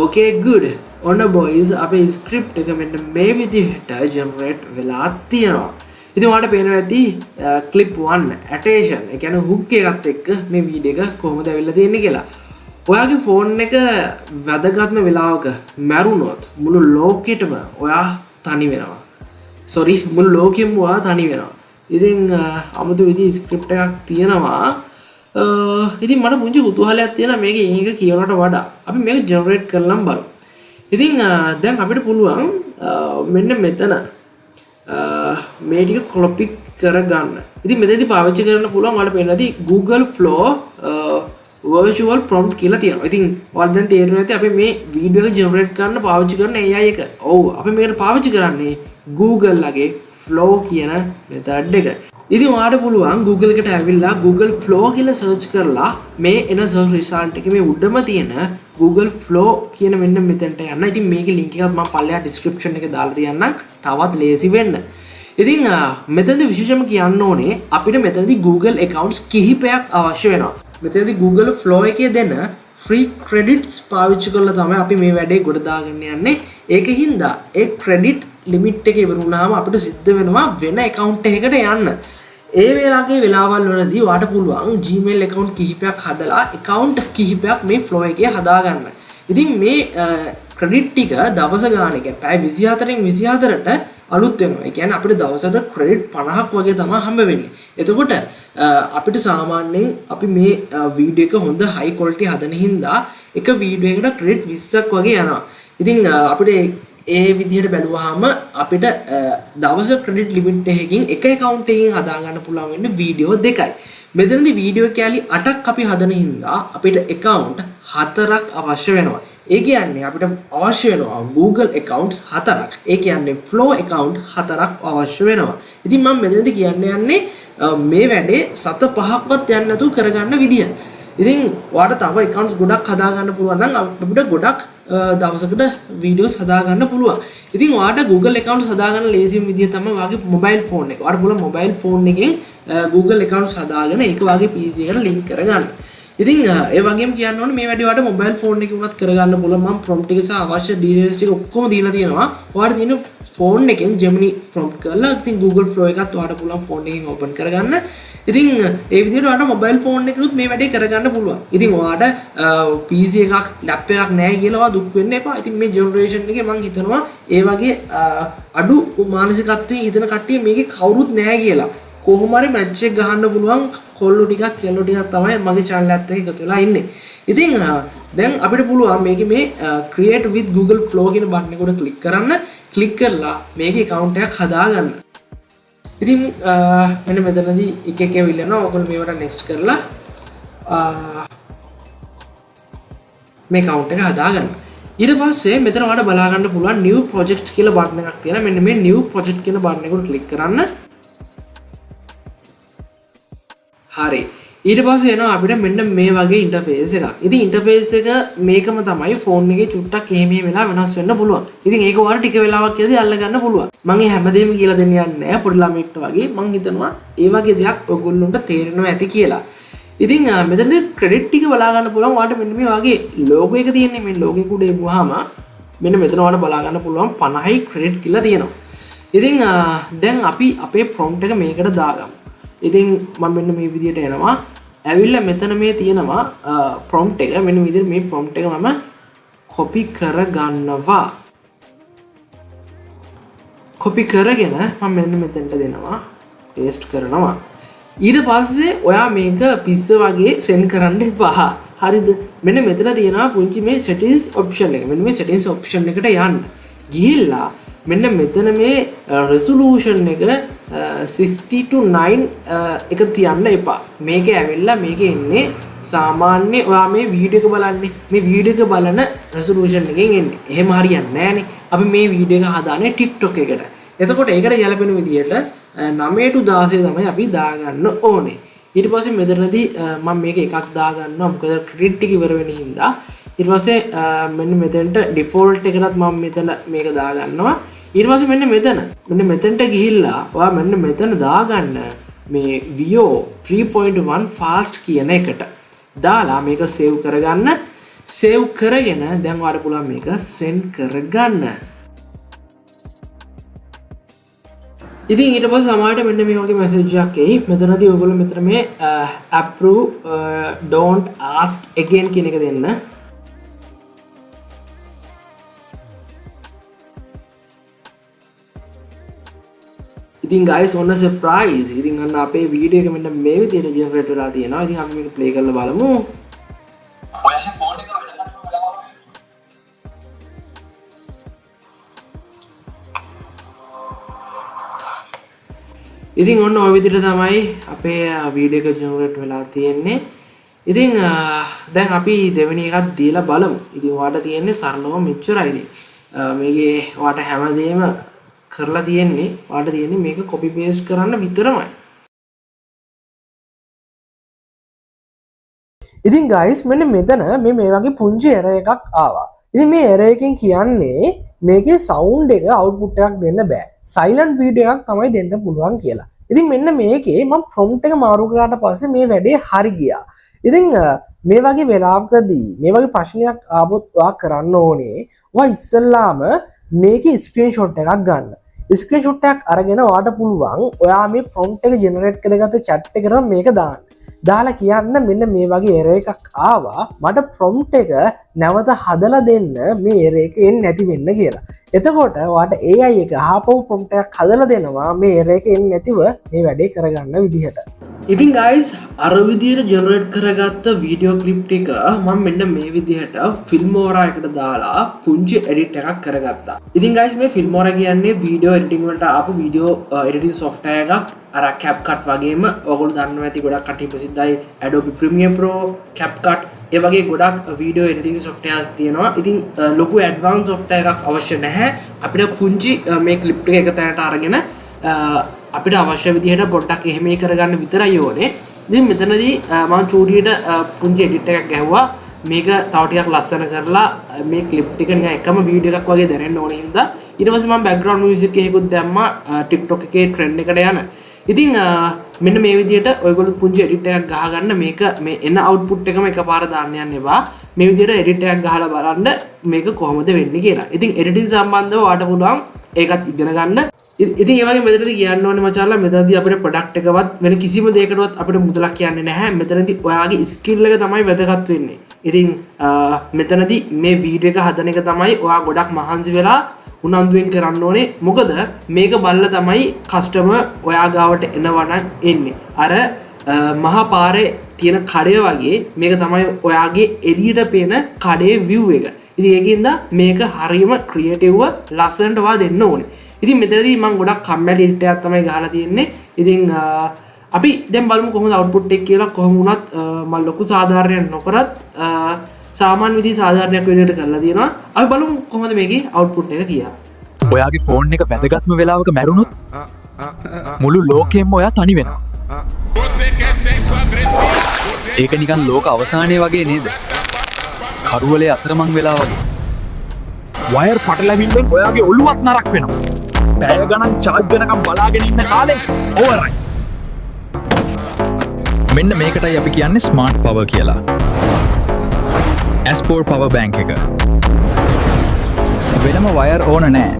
Okay good. ඔන්න boys අපේ script එක මෙන්න මේ විදිහට generate වෙලා තියෙනවා. ඉතින් ඔයාලට පේනවා ඇති clip 1 attention ඒ කියන්නේ hook එකත් එක්ක මේ වීඩියෝ එක කොහොමද ඇවිල්ලා තියෙන්නේ කියලා. ඔයාගේ ෆෝන් එක වැදගත්ම වෙලාවක මැරුණොත් මුළු ලෝකෙටම ඔයා තනි වෙනවා. sorry මුළු ලෝකෙම ඔයා තනි වෙනවා. ඉතින් අමුතු විදිහේ ස්ක්‍රිප්ට් එකක් තියෙනවා. ඉතින් මට පුංචි කුතුහලයක් තියෙනවා මේක එක කියනකට වඩා. අපි මේක ජෙනරේට් කරලම් බලමු. ඉතින් දැන් අපිට පුළුවන් මෙන්න මෙතන මේ ටික copy කරගන්න. ඉතින් මෙතනදී පාවිච්චි කරන්න පුළුවන් ඔයාලට පේනදී Google Flow virtual prompt කියලා තියෙනවා. ඉතින් ඔයාලට දැන් තේරෙනවා ඇති අපි මේ වීඩියෝ එක ජෙනරේට් කරන්න පාවිච්චි කරන AI එක. ඔව් අපි මේකට පාවිච්චි කරන්නේ Google ලගේ Flow කියන method එක. ඉතින් ඔයාලට පුළුවන් Google එකට ඇවිල්ලා Google Flow කියලා search කරලා මේ එන search result එකේ මේ උඩම තියෙන Google Flow කියන මෙන්න මෙතනට යන්න. ඉතින් මේකේ link එකක් මම පල්ලෙහා description එකේ දාලා තියන්නම්. තවත් ලේසි වෙන්න. ඉතින් මෙතනදී විශේෂම කියන්න ඕනේ අපිට මෙතනදී Google accounts කිහිපයක් අවශ්‍ය වෙනවා. මෙතනදී Google Flow එකේ දෙන free credits පාවිච්චි කරලා තමයි අපි මේ වැඩේ ගොඩ දාගන්න යන්නේ. ඒකින්ද ඒ credit limit එක ඉවර වුණාම අපිට සිද්ධ වෙනවා වෙන account එකකට යන්න. ඒ වෙලාවේ වෙලාවල් වලදී වාට පුළුවන් Gmail account කිහිපයක් හදලා account කිහිපයක් මේ Flow එකේ හදාගන්න. ඉතින් මේ credit ටික දවස ගානක පැය 24න් 24ට අලුත් වෙනවා. ඒ කියන්නේ අපිට දවසට credit 50ක් වගේ තමයි හම්බ වෙන්නේ. එතකොට අපිට සාමාන්‍යයෙන් අපි මේ වීඩියෝ එක හොඳ high quality හදන හින්දා එක වීඩියෝ එකකට credit 20ක් වගේ යනවා. ඉතින් අපිට ඒ විදිහට බැලුවාම අපිට දවස credit limit එකකින් එක account එකකින් හදා ගන්න පුළුවන් වෙන්නේ වීඩියෝ දෙකයි. මෙතනදී වීඩියෝ කැලි 8ක් අපි හදන හින්දා අපිට account 4ක් අවශ්‍ය වෙනවා. ඒ කියන්නේ අපිට අවශ්‍ය වෙනවා Google accounts 4ක්. ඒ කියන්නේ Flow account 4ක් අවශ්‍ය වෙනවා. ඉතින් මම මෙතනදී කියන්න යන්නේ මේ වැඩේ සත 5ක්වත් යන්න නැතුව කරගන්න විදිය. ඉතින් ඔයාලට තව accounts ගොඩක් හදා ගන්න පුළුවන් නම් අපිට ගොඩක් දවසකට වීඩියෝස් හදා ගන්න පුළුවන්. ඉතින් ඔයාලට Google accounts හදා ගන්න ලේසිම විදිය තමයි ඔයාගේ mobile phone එක. ඔයාලට පුළුවන් mobile phone එකෙන් Google accounts හදාගෙන ඒක ඔයාගේ PC එකට link කරගන්න. ඉතින් ඒ වගේම කියන්න ඕනේ මේ වැඩේ ඔයාලට mobile phone එකකින් උනත් කරගන්න පුළුවන්. මම prompt එක සහ අවශ්‍ය details ටික ඔක්කොම දීලා තියෙනවා. ඔයාලට තියෙන phone එකෙන් Gemini prompt කරලා ඉතින් Google Flow එකත් ඔයාලට පුළුවන් phone එකකින් open කරගන්න. ඉතින් ඒ විදිහට ඔයාලට mobile phone එකකිනුත් මේ වැඩේ කරගන්න පුළුවන්. ඉතින් ඔයාලට PC එකක් lap එකක් නැහැ කියලා ඔයා දුක් වෙන්න එපා. ඉතින් මේ generation එකේ මම හිතනවා ඒ වගේ අඩු මානසිකත්වයේ හිතන කට්ටිය මේකේ කවුරුත් නැහැ කියලා. කොහොම හරි මැච් එක ගහන්න පුළුවන් කොල්ලෝ ටිකක් කෙල්ලෝ ටිකක් තමයි මගේ channel එකත් එක්ක එකතු වෙලා ඉන්නේ. ඉතින් දැන් අපිට පුළුවන් මේකේ මේ create with Google Flow කියන බටන් එක උඩ ක්ලික් කරන්න. ක්ලික් කරලා මේකේ account එකක් හදාගන්න. ඉතින් මෙන්න මෙතනදී එක එක ඇවිල්ලා යනවා. ඔයගොල්ලෝ මේවට next කරලා මේ account එක හදාගන්න. ඊට පස්සේ මෙතන ඔයාලට බලා ගන්න පුළුවන් new project කියලා බටන් එකක් තියෙනවා. මෙන්න මේ new project කියන බටන් එක උඩ ක්ලික් කරන්න. හරි. ඊට පස්සේ එනවා අපිට මෙන්න මේ වගේ ඉන්ටර්ෆේස් එකක්. ඉතින් ඉන්ටර්ෆේස් එක මේකම තමයි ෆෝන් එකේ චුට්ටක් එහෙම වෙලා වෙනස් වෙන්න පුළුවන්. ඉතින් ඒක ඔයාලට ටික වෙලාවක් යද්දී අල්ල ගන්න පුළුවන්. මම මේ හැමදේම කියලා දෙන්න යන්නේ නැහැ පොඩි ළමෙක්ට වගේ. මම හිතනවා ඒ වගේ දෙයක් ඔයගොල්ලන්ට තේරෙනවා ඇති කියලා. ඉතින් මෙතනදී ක්‍රෙඩිට් ටික බලා ගන්න පුළුවන්. ඔයාලට මෙන්න මේ වගේ ලෝගෝ එක තියෙන්නේ. මේ ලෝගෝ එක උඩ එමුවාම මෙන්න මෙතන ඔයාලට බලා ගන්න පුළුවන් 50යි ක්‍රෙඩිට් කියලා තියෙනවා. ඉතින් දැන් අපි අපේ prompt එක මේකට දාගමු. ඉතින් මම මෙන්න මේ විදිහට එනවා. ඇවිල්ලා මෙතන මේ තියෙනවා prompt එක. මෙන්න මේ විදිහට මේ prompt එක මම copy කරගන්නවා. copy කරගෙන මම මෙන්න මෙතනට දෙනවා. paste කරනවා. ඊට පස්සේ ඔයා මේක පිස්ස වගේ send කරන්න එපා. හරිද? මෙන්න මෙතන තියෙනවා පුංචි මේ settings option එක. මෙන්න මේ settings option එකට යන්න. ගිහිල්ලා මෙන්න මෙතන මේ resolution එක 60:9 එක තියන්න එපා. මේක ඇවිල්ලා මේක එන්නේ සාමාන්‍ය ඔයා මේ වීඩියෝ එක බලන්නේ. මේ වීඩියෝ එක බලන resolution එකෙන් එන්නේ. එහෙම හරියන්නේ නැහනේ. අපි මේ වීඩියෝ එක හදාන්නේ TikTok එකට. එතකොට ඒකට ගැලපෙන විදියට 9:16 තමයි අපි දාගන්න ඕනේ. ඊට පස්සේ මෙතනදී මම මේක එකක් දාගන්නවා. මොකද ක්‍රෙඩිට් එක ඉවර වෙන හින්දා. ඊට පස්සේ මෙන්න මෙතනට default එකටත් මම මෙතන මේක දාගන්නවා. ඊට පස්සේ මෙන්න මෙතනට ගිහිල්ලා ඔයා මෙන්න මෙතන දාගන්න මේ Vio 3.1 fast කියන එකට දාලා මේක save කරගන්න. save කරගෙන දැන් ඔයාලට පුළුවන් මේක send කරගන්න. ඉතින් ඊට පස්සේ සමහරට මෙන්න මේ වගේ message එකක් එයි. මෙතනදී ඔයගොල්ලෝ මෙතන මේ approve don't ask again කියන එක දෙන්න. ඉතින් guys ඔන්න surprise. ඉතින් අන්න අපේ වීඩියෝ එක මෙන්න මේ විදිහට generate වෙලා තියෙනවා. ඉතින් අපි මේක play කරලා බලමු. ඔයාගේ phone එක වැඩ කරනවා. ඉතින් ඔන්න ඔය විදිහට තමයි අපේ වීඩියෝ එක generate වෙලා තියෙන්නේ. ඉතින් දැන් අපි දෙවෙනි එකක් දීලා බලමු. ඉතින් ඔයාලට තියෙන්නේ සරලව මෙච්චරයි. ඉතින් මේකේ ඔයාලට හැමදේම කරලා තියෙන්නේ ඔයාලට තියෙන්නේ මේක copy paste කරන්න විතරමයි. ඉතින් ගයිස් මෙන්න මෙතන මේ වගේ පුංචි එරර් එකක් ආවා. ඉතින් මේ එරර් එකෙන් කියන්නේ මේකේ සවුන්ඩ් එක අවුට්පුට් එකක් දෙන්න බෑ. සයිලන්ට් වීඩියෝ එකක් තමයි දෙන්න පුළුවන් කියලා. ඉතින් මෙන්න මේකේ මම ප්‍රොම්ප්ට් එක මාරු කරාට පස්සේ මේ වැඩේ හරි ගියා. ඉතින් මේ වගේ වෙලාවකදී මේ වගේ ප්‍රශ්නයක් ආවොත් ඔයා කරන්න ඕනේ ඔයා ඉස්සෙල්ලාම මේකේ ස්ක්‍රීන්ෂොට් එකක් ගන්න. ස්ක්‍රීන්ෂොට් එකක් අරගෙන ඔයාට පුළුවන් ඔයා මේ ප්‍රොම්ප්ට් එක ජෙනරේට් කරගත්ත chat එකට මේක දාන්න. දාලා කියන්න මෙන්න මේ වගේ එරර් එකක් ආවා මට ප්‍රොම්ප්ට් එක නැවත හදලා දෙන්න මේ එරර් එක එන්නේ නැති වෙන්න කියලා. එතකොට ඔයාට AI එක ආපහු ප්‍රොම්ප්ට් එකක් හදලා දෙනවා මේ එරර් එක එන්නේ නැතිව මේ වැඩේ කරගන්න විදිහට. ඉතින් ගයිස් අර විදිහට ජෙනරේට් කරගත්ත වීඩියෝ ක්ලිප් ටික මම මෙන්න මේ විදිහට ෆිල්මෝරා එකට දාලා පුංචි එඩිට් එකක් කරගත්තා. ඉතින් ගයිස් මේ ෆිල්මෝරා කියන්නේ වීඩියෝ එඩිටින් වලට ආපු වීඩියෝ එඩිටින් සොෆ්ට්වෙයාර් එකක්. අර CapCut වගේම ඔයගොල්ලෝ දන්නවා ඇති ගොඩක් කට්ටිය ප්‍රසිද්ධයි Adobe Premiere Pro, CapCut ඒ වගේ ගොඩක් වීඩියෝ එඩිටින් සොෆ්ට්වෙයාර්ස් තියෙනවා. ඉතින් ලොකු ඇඩ්වාන්ස් සොෆ්ට්වෙයාර් එකක් අවශ්‍ය නැහැ. අපිට පුංචි මේ ක්ලිප් එක එක තැනට අරගෙන අපිට අවශ්‍ය විදිහට පොඩ්ඩක් එහෙම කරගන්න විතරයි ඕනේ. ඉතින් මෙතනදී මම චූටියට පුංචි එඩිට් එකක් ගැහුවා. මේක තව ටිකක් ලස්සන කරලා මේ ක්ලිප් ටික නිකන් එකම වීඩියෝ එකක් වගේ දැනෙන්න ඕනේ හින්දා ඊට පස්සේ මම බෑග්ග්‍රවුන්ඩ් මියුසික් එකකුත් දැම්මා TikTok එකේ ට්‍රෙන්ඩ් එකට යන. ඉතින් මෙන්න මේ විදිහට ඔයගොල්ලෝ පුංචි එඩිට් එකක් ගහගන්න මේක මේ එන අවුට්පුට් එකම එකපාර දාන්න යන්න එපා. මේ විදිහට එඩිට් එකක් ගහලා බලන්න මේක කොහොමද වෙන්නේ කියලා. ඉතින් එඩිටින් සම්බන්ධව ඔයාලට පුළුවන් ඒකත් ඉගෙන ගන්න. ඉතින් ඒ වගේ මෙතනදී කියන්න ඕනේ මචංලා මෙතනදී අපිට ප්‍රොඩක්ට් එකවත් වෙන කිසිම දෙයකටවත් අපිට මුදලක් කියන්නේ නැහැ. මෙතනදී ඔයාගේ ස්කිල් එක තමයි වැදගත් වෙන්නේ. ඉතින් මෙතනදී මේ වීඩියෝ එක හදන එක තමයි ඔයා ගොඩක් මහන්සි වෙලා උනන්දුවෙන් කරන්න ඕනේ. මොකද මේක බලලා තමයි කස්ටමර් ඔයා ගාවට එනවනම් එන්නේ. අර මහා පාරේ තියෙන කඩය වගේ මේක තමයි ඔයාගේ එළියට පේන කඩේ view එක. ඉතින් ඒකින්ද මේක හරියම ක්‍රියේටිව්ව ලස්සනට ඔයා දෙන්න ඕනේ. ඉතින් මෙතනදී මම ගොඩක් කම්මැලි එඩිට් එකක් තමයි ගහලා තියෙන්නේ. ඉතින් අපි දැන් බලමු කොහොමද අවුට්පුට් එක කියලා. කොහොම වුණත් මම ලොකු සාධාරණයක් නොකරත් සාමාන්‍ය විදිහේ සාධාරණයක් විදිහට කරලා තියෙනවා. අපි බලමු කොහොමද මේකේ අවුට්පුට් එක කියලා. ඔයාගේ ෆෝන් එක වැදගත්ම වෙලාවක මැරුණොත් මුළු ලෝකෙම ඔයා තනි වෙනවා. ඒක නිකන් ලෝක අවසානයේ වගේ නේද? කරුවලේ අතරමං වෙලා වගේ. වයර් පටලැවිල්ලෙන් ඔයාගේ ඔළුවත් නරක් වෙනවා. පැය ගණන් චාර්ජ් වෙනකම් බලාගෙන ඉන්න කාලේ ඕවරයි. මෙන්න මේකටයි අපි කියන්නේ ස්මාර්ට් පවර් කියලා. S4 පවර් බැංක් එක. වෙනම වයර් ඕන නෑ.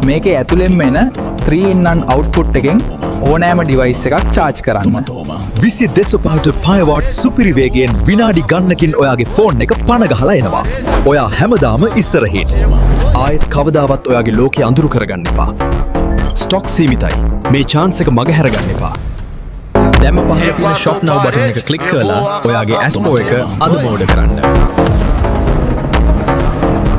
මේකේ ඇතුළෙන්ම එන 3-in-1 අවුට්පුට් එකෙන් ඕනෑම ඩිවයිස් එකක් චාර්ජ් කරන්න. 22 පයවට් සුපිරි වේගයෙන් විනාඩි ගණනකින් ඔයාගේ ෆෝන් එක පණ ගහලා එනවා. ඔයා හැමදාම ඉස්සරහින්. ආයෙත් කවදාවත් ඔයාගේ ලෝකෙ අඳුරු කරගන්න එපා. ස්ටොක් සීමිතයි. මේ chance එක මගහැර ගන්න එපා. දැම්ම පහළ තියෙන shop now බටන් එක ක්ලික් කරලා ඔයාගේ S4 එක අද මෝඩ කරන්න.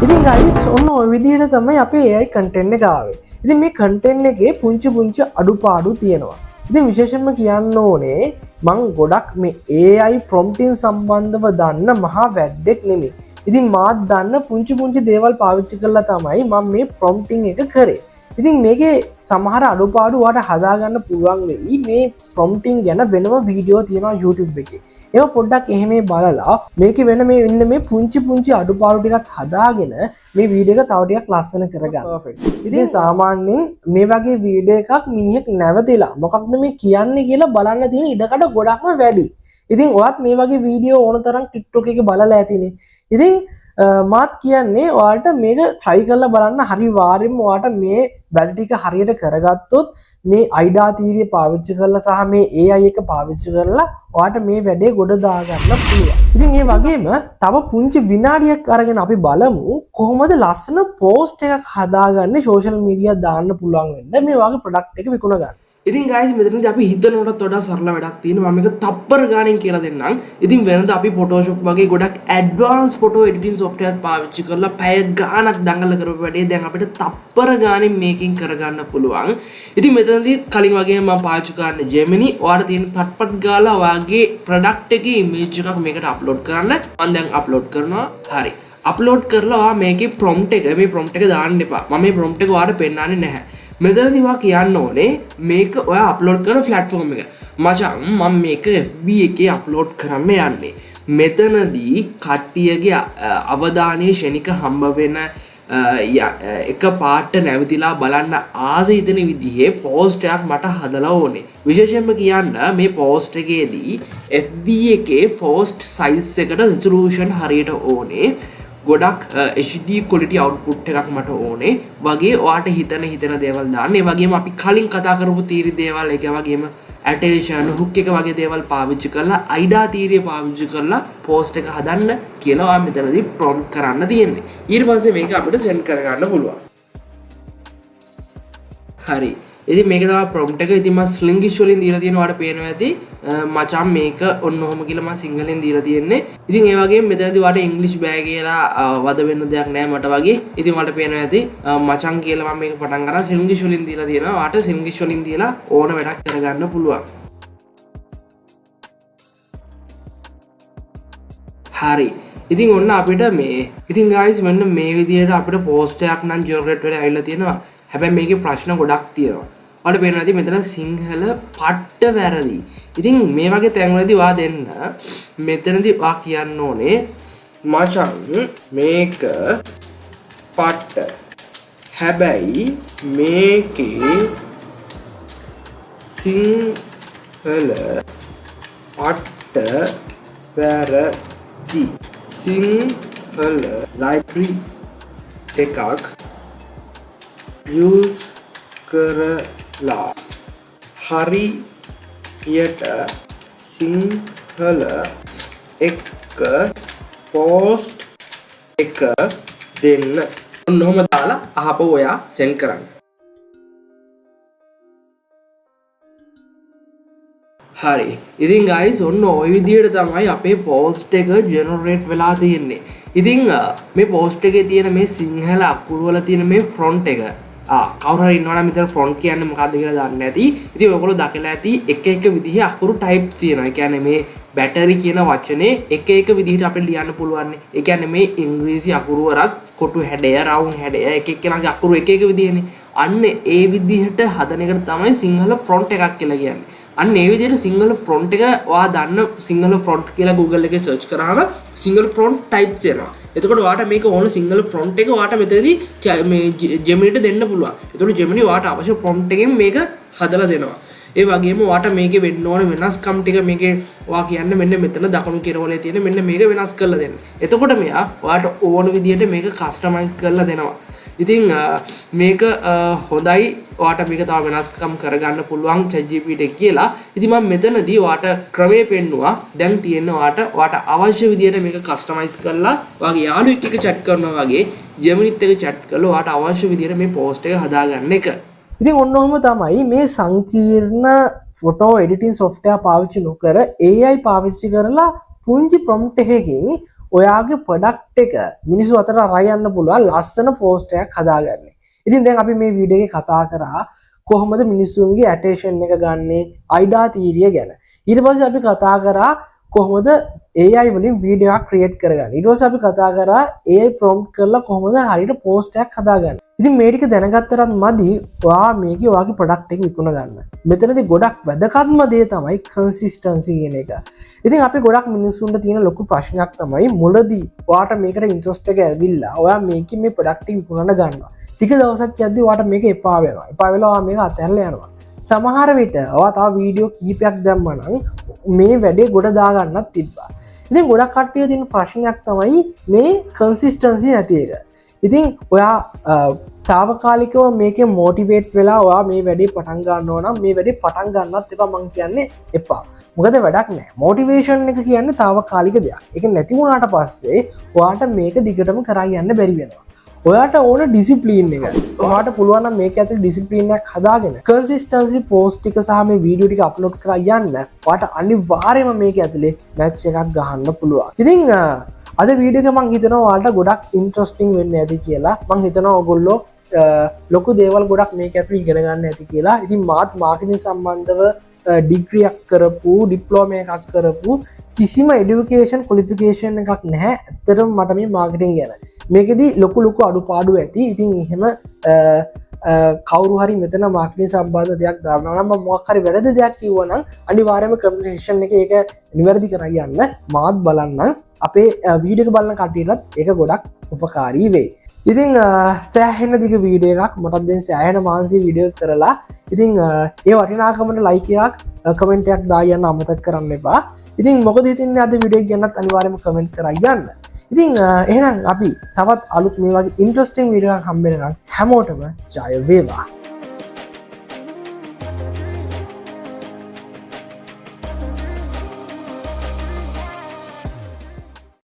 ඉතින් ගයිස් ඔන්න ඔය විදිහට තමයි අපේ AI කන්ටෙන්ට් එක ආවේ. ඉතින් මේ කන්ටෙන්ට් එකේ පුංචි අඩුපාඩු තියෙනවා. ඉතින් විශේෂයෙන්ම කියන්න ඕනේ මං ගොඩක් මේ AI ප්‍රොම්ප්ටින් සම්බන්ධව දන්න මහා වැඩෙක් නෙමෙයි. ඉතින් මාත් දන්න පුංචි දේවල් පාවිච්චි කරලා තමයි මම මේ ප්‍රොම්ප්ටින් එක කරේ. ඉතින් මේකේ සමහර අඩුපාඩු ඔයාලට හදාගන්න පුළුවන් වෙයි. මේ ප්‍රොම්ප්ටින් ගැන වෙනම වීඩියෝ තියෙනවා YouTube එකේ. ඒක පොඩ්ඩක් එහෙම බලලා මේකේ වෙන මේ පුංචි අඩුපාඩු ටිකත් හදාගෙන මේ වීඩියෝ එක තව ටිකක් ලස්සන කරගන්න. ඉතින් සාමාන්‍යයෙන් මේ වගේ වීඩියෝ එකක් මිනිහෙක් නැවතිලා මොකක්ද මේ කියන්නේ කියලා බලන්න තියෙන ඉඩකඩ ගොඩක්ම වැඩි. ඉතින් ඔයත් මේ වගේ වීඩියෝ ඕන තරම් TikTok එකේ බලලා ඇතිනේ. ඉතින් මාත් කියන්නේ ඔයාලට මේක try කරලා බලන්න. හරි වාරෙම ඔයාලට මේ වැඩ ටික හරියට කරගත්තොත් මේ අයිඩා තීරිය පාවිච්චි කරලා සහ මේ AI එක පාවිච්චි කරලා ඔයාලට මේ වැඩේ ගොඩ දාගන්න පුළුවන්. ඉතින් ඒ වගේම තව පුංචි විනාඩියක් අරගෙන අපි බලමු කොහොමද ලස්සන පෝස්ට් එකක් හදාගන්නේ සෝෂල් මීඩියා දාන්න පුළුවන් වෙන්න මේ වගේ ප්‍රොඩක්ට් එක විකුණ ගන්න. ඉතින් guys මෙතනදී අපි හිතනකොටත් වඩා සරල වැඩක් තියෙනවා. මම මේක තප්පර ගාණෙන් කියලා දෙන්නම්. ඉතින් වෙනද අපි Photoshop වගේ ගොඩක් advanced photo editing software පාවිච්චි කරලා පැය ගාණක් දඟල කරපු වැඩේ දැන් අපිට තප්පර ගාණෙන් මේකින් කරගන්න පුළුවන්. ඉතින් මෙතනදී කලින් වගේ මම පාවිච්චි කරන්නේ Gemini. ඔයාලට තියෙන පට්පට් ගාලා ඔයාගේ product එකේ image එකක් මේකට upload කරන්න. මම දැන් upload කරනවා. හරි. upload කරලා ඔයා මේකේ prompt එක දාන්න එපා. මම මේ prompt එක ඔයාලට පෙන්නන්නේ නැහැ. මෙතනදී ඔයා කියන්න ඕනේ මේක ඔයා අප්ලෝඩ් කරන platform එක. මචං මම මේක FB එකේ අප්ලෝඩ් කරන්න යන්නේ. මෙතනදී කට්ටියගේ අවධානය ෂණික හම්බ වෙන එක පාට නැවතිලා බලන්න ආස හිතෙන විදිහේ පෝස්ට් එකක් මට හදලා ඕනේ. විශේෂයෙන්ම කියන්න මේ පෝස්ට් එකේදී FB එකේ පෝස්ට් සයිස් එකට resolution හරියට ඕනේ. ගොඩක් HD quality output එකක් මට ඕනේ. වගේ ඔයාට හිතන දේවල් දාන්න. ඒ වගේම අපි කලින් කතා කරපු තීරි දේවල් ඒක වගේම ඇටේෂන් හුක් එක වගේ දේවල් පාවිච්චි කරලා අයිඩා තීරිය පාවිච්චි කරලා පෝස්ට් එක හදන්න කියලා ඔයා මෙතනදී ප්‍රොම්ප්ට් කරන්න තියෙන්නේ. ඊට පස්සේ මේක අපිට සෙන්ඩ් කරගන්න පුළුවන්. හරි. ඉතින් මේක තමයි ප්‍රොම්ප්ට් එක. ඉතින් මම ස්ලින්ගිෂ් වලින් දීලා තියෙනවා. ඔයාලට පේනවා ඇති. මචං මේක ඔන්න ඔහොම කියලා මම සිංහලෙන් දීලා තියෙන්නේ. ඉතින් ඒ වගේම මෙතනදී ඔයාලට ඉංග්‍රීසි බෑ කියලා වද වෙන්න දෙයක් නැහැ මට වගේ. ඉතින් ඔයාලට පේනවා ඇති මචං කියලා මම මේක පටන් ගන්න ස්ලින්ගිෂ් වලින් දීලා තියෙනවා. ඔයාලට ස්ලින්ගිෂ් වලින් දීලා ඕන වැඩක් කරගන්න පුළුවන්. හරි. ඉතින් ඔන්න අපිට මේ ඉතින් guys මෙන්න මේ විදිහට අපිට පෝස්ට් එකක් නම් ජෙනරේට් වෙලා ඇවිල්ලා තියෙනවා. හැබැයි මේකේ ප්‍රශ්න ගොඩක් තියෙනවා. ඔයාලට පේනවා ඇති මෙතන සිංහල පට්ට වැරදි. ඉතින් මේ වගේ තැන්වලදී ඔයා දෙන්න මෙතනදී ඔයා කියන්න ඕනේ මචං මේක පට්ට. හැබැයි මේකේ සිංහල පට්ට වැරදි. සිංහල ලයිබ්‍රරි එකක් use කරලා හරියට සිංහල එක පෝස්ට් එක දෙන්න. ඔන්නෝම දාලා අහපු ඔයා සෙන්ඩ් කරන්න. හරි. ඉතින් guys ඔන්න ওই විදිහට තමයි අපේ පෝස්ට් එක ජෙනරේට් වෙලා තියෙන්නේ. ඉතින් මේ පෝස්ට් එකේ තියෙන මේ සිංහල අකුරු වල තියෙන මේ ෆොන්ට් එක කවුරු හරි ඉන්නවනම් මෙතන ෆොන්ට් කියන්නේ මොකක්ද කියලා දන්නේ නැති. ඉතින් ඔයගොල්ලෝ දකලා ඇති එක විදිහේ අකුරු ටයිප්ස් තියෙනවා. ඒ කියන්නේ මේ බැටරි කියන වචනේ එක විදිහට අපිට ලියන්න පුළුවන්. ඒ කියන්නේ මේ ඉංග්‍රීසි අකුරු වලත් කොටු හැඩය, රවුන්ඩ් හැඩය එක කෙනාගේ අකුරු එක විදිහනේ. අන්න ඒ විදිහට හදන එකට තමයි සිංහල ෆොන්ට් එකක් කියලා කියන්නේ. අන්න ඒ විදිහට සිංහල ෆොන්ට් එක ඔයා දන්න සිංහල ෆොන්ට් කියලා Google එකේ සර්ච් කරාම සිංහල ෆොන්ට් ටයිප්ස් එනවා. එතකොට ඔයාට මේක ඕන සිංහල ෆොන්ට් එක ඔයාට මෙතනදී මේ Gemini-ට දෙන්න පුළුවන්. එතකොට Gemini ඔයාට අවශ්‍ය ප්‍රොම්ප්ට් එකෙන් මේක හදලා දෙනවා. ඒ වගේම ඔයාට මේකේ වෙන්න ඕන වෙනස්කම් ටික මේකේ ඔයා කියන්නේ මෙන්න මෙතන දකුණු කෙරවලේ තියෙන මෙන්න මේක වෙනස් කරලා දෙන්න. එතකොට මෙයා ඔයාට ඕන විදිහට මේක කස්ටමයිස් කරලා දෙනවා. ඉතින් මේක හොඳයි. ඔයාට මේක තව වෙනස්කම් කරගන්න පුළුවන් ChatGPT කියලා. ඉතින් මම මෙතනදී ඔයාට ක්‍රමයේ පෙන්නුවා. දැන් තියෙන ඔයාට අවශ්‍ය විදිහට මේක කස්ටමයිස් කරලා ඔයාගේ යාළුවෙක් එක්ක chat කරනවා වගේ Gemini-ත් එක්ක chat කරලා ඔයාට අවශ්‍ය විදිහට මේ post එක හදාගන්න එක. ඉතින් ඔන්න ඔහම තමයි මේ සංකීර්ණ ෆොටෝ එඩිටින් software පාවිච්චි නොකර AI පාවිච්චි කරලා පුංචි prompt එකකින් ඔයාගේ ප්‍රොඩක්ට් එක මිනිස්සු අතර අරන් යන්න පුළුවන් ලස්සන post එකක් හදාගන්න. ඉතින් දැන් අපි මේ වීඩියෝ එකේ කතා කරා කොහොමද මිනිස්සුන්ගේ attention එක ගන්නෙ අයිඩා තීරිය ගැන. ඊට පස්සේ අපි කතා කරා කොහොමද AI වලින් වීඩියෝ එකක් ක්‍රියේට් කරගන්නේ. ඊට පස්සේ අපි කතා කරා AI prompt කරලා කොහොමද හරියට post එකක් හදාගන්නේ. ඉතින් මේ ටික දැනගත්තටත් මදි ඔයා මේකේ ඔයාගේ ප්‍රොඩක්ට් එක විකුණ ගන්න. මෙතනදී ගොඩක් වැදගත්ම දේ තමයි consistency කියන එක. ඉතින් අපි ගොඩක් මිනිස්සුන්ට තියෙන ලොකු ප්‍රශ්නයක් තමයි මුලදී ඔයාට මේකට ඉන්ට්‍රස්ට් එක ඇවිල්ලා ඔයා මේකේ මේ ප්‍රොඩක්ට් එක විකුණන්න ගන්නවා. ටික දවසක් යද්දී ඔයාට මේක එපා වෙනවා. එපා වෙලා ඔයා මේක අතහැරලා යනවා. සමහර විට ඔයා තව වීඩියෝ කීපයක් දැම්මා නම් මේ වැඩේ ගොඩ දාගන්නත් තිබ්බා. ඉතින් ගොඩක් කට්ටිය තියෙන ප්‍රශ්නයක් තමයි මේ consistency නැති එක. ඉතින් ඔයා තාවකාලිකව මේකේ මොටිවේට් වෙලා ඔයා මේ වැඩේ පටන් ගන්නවා නම් මේ වැඩේ පටන් ගන්නත් එපා මං කියන්නේ එපා. මොකද වැඩක් නැහැ. මොටිවේෂන් එක කියන්නේ තාවකාලික දෙයක්. ඒක නැති වුණාට පස්සේ ඔයාට මේක දිගටම කරා යන්න බැරි වෙනවා. ඔයාට ඕන ඩිසිප්ලින් එක. ඔයාට පුළුවන් නම් මේක ඇතුළේ ඩිසිප්ලින් එකක් හදාගෙන කන්සිස්ටන්සි පෝස්ට් ටික සහ මේ වීඩියෝ ටික අප්ලෝඩ් කරලා යන්න ඔයාට අනිවාර්යයෙන්ම මේක ඇතුළේ මැච් එකක් ගහන්න පුළුවන්. ඉතින් අද වීඩියෝ එක මං හිතනවා ඔයාලට ගොඩක් ඉන්ට්‍රස්ටිං වෙන්න ඇති කියලා. මං හිතනවා ඔයගොල්ලෝ ලොකු දේවල් ගොඩක් මේක ඇතුළේ ඉගෙන ගන්න ඇති කියලා. ඉතින් මාත් මාකටිං සම්බන්ධව ඩිග්‍රියක් කරපු ඩිප්ලෝමා එකක් කරපු කිසිම එඩියුකේෂන් ක්වොලිෆිකේෂන් එකක් නැහැ. ඇත්තටම මට මේ මාකටිං ගැන මේකෙදි ලොකු අඩුපාඩු ඇති. ඉතින් එහෙම කවරු හරි මෙතන මාර්කටින් සම්බන්ධ දෙයක් දානනම් මොකක් හරි වැරදි දෙයක් කිව්වනම් අනිවාර්යයෙන්ම කමෙන්ට් සෙක්ෂන් එකේ ඒක නිවැරදි කරලා යන්න මාත් බලන්න අපේ වීඩියෝ එක බලන කට්ටියටත් ඒක ගොඩක් උපකාරී වෙයි. ඉතින් සෑහෙන දිග වීඩියෝ එකක් මටත් දැන් සෑහෙන මාන්සි වීඩියෝ කරලා ඉතින් ඒ වටිනාකමට ලයික් එකක් කමෙන්ට් එකක් දායන්න අමතක කරන්න එපා. ඉතින් මොකද හිතින්නේ අද වීඩියෝ එක ගැනත් අනිවාර්යයෙන්ම කමෙන්ට් කරලා යන්න. ඉතින් එහෙනම් අපි තවත් අලුත් මේ වගේ ඉන්ට්‍රස්ටිං වීඩියෝ එකක් හම්බ වෙනකන් හැමෝටම ජය වේවා.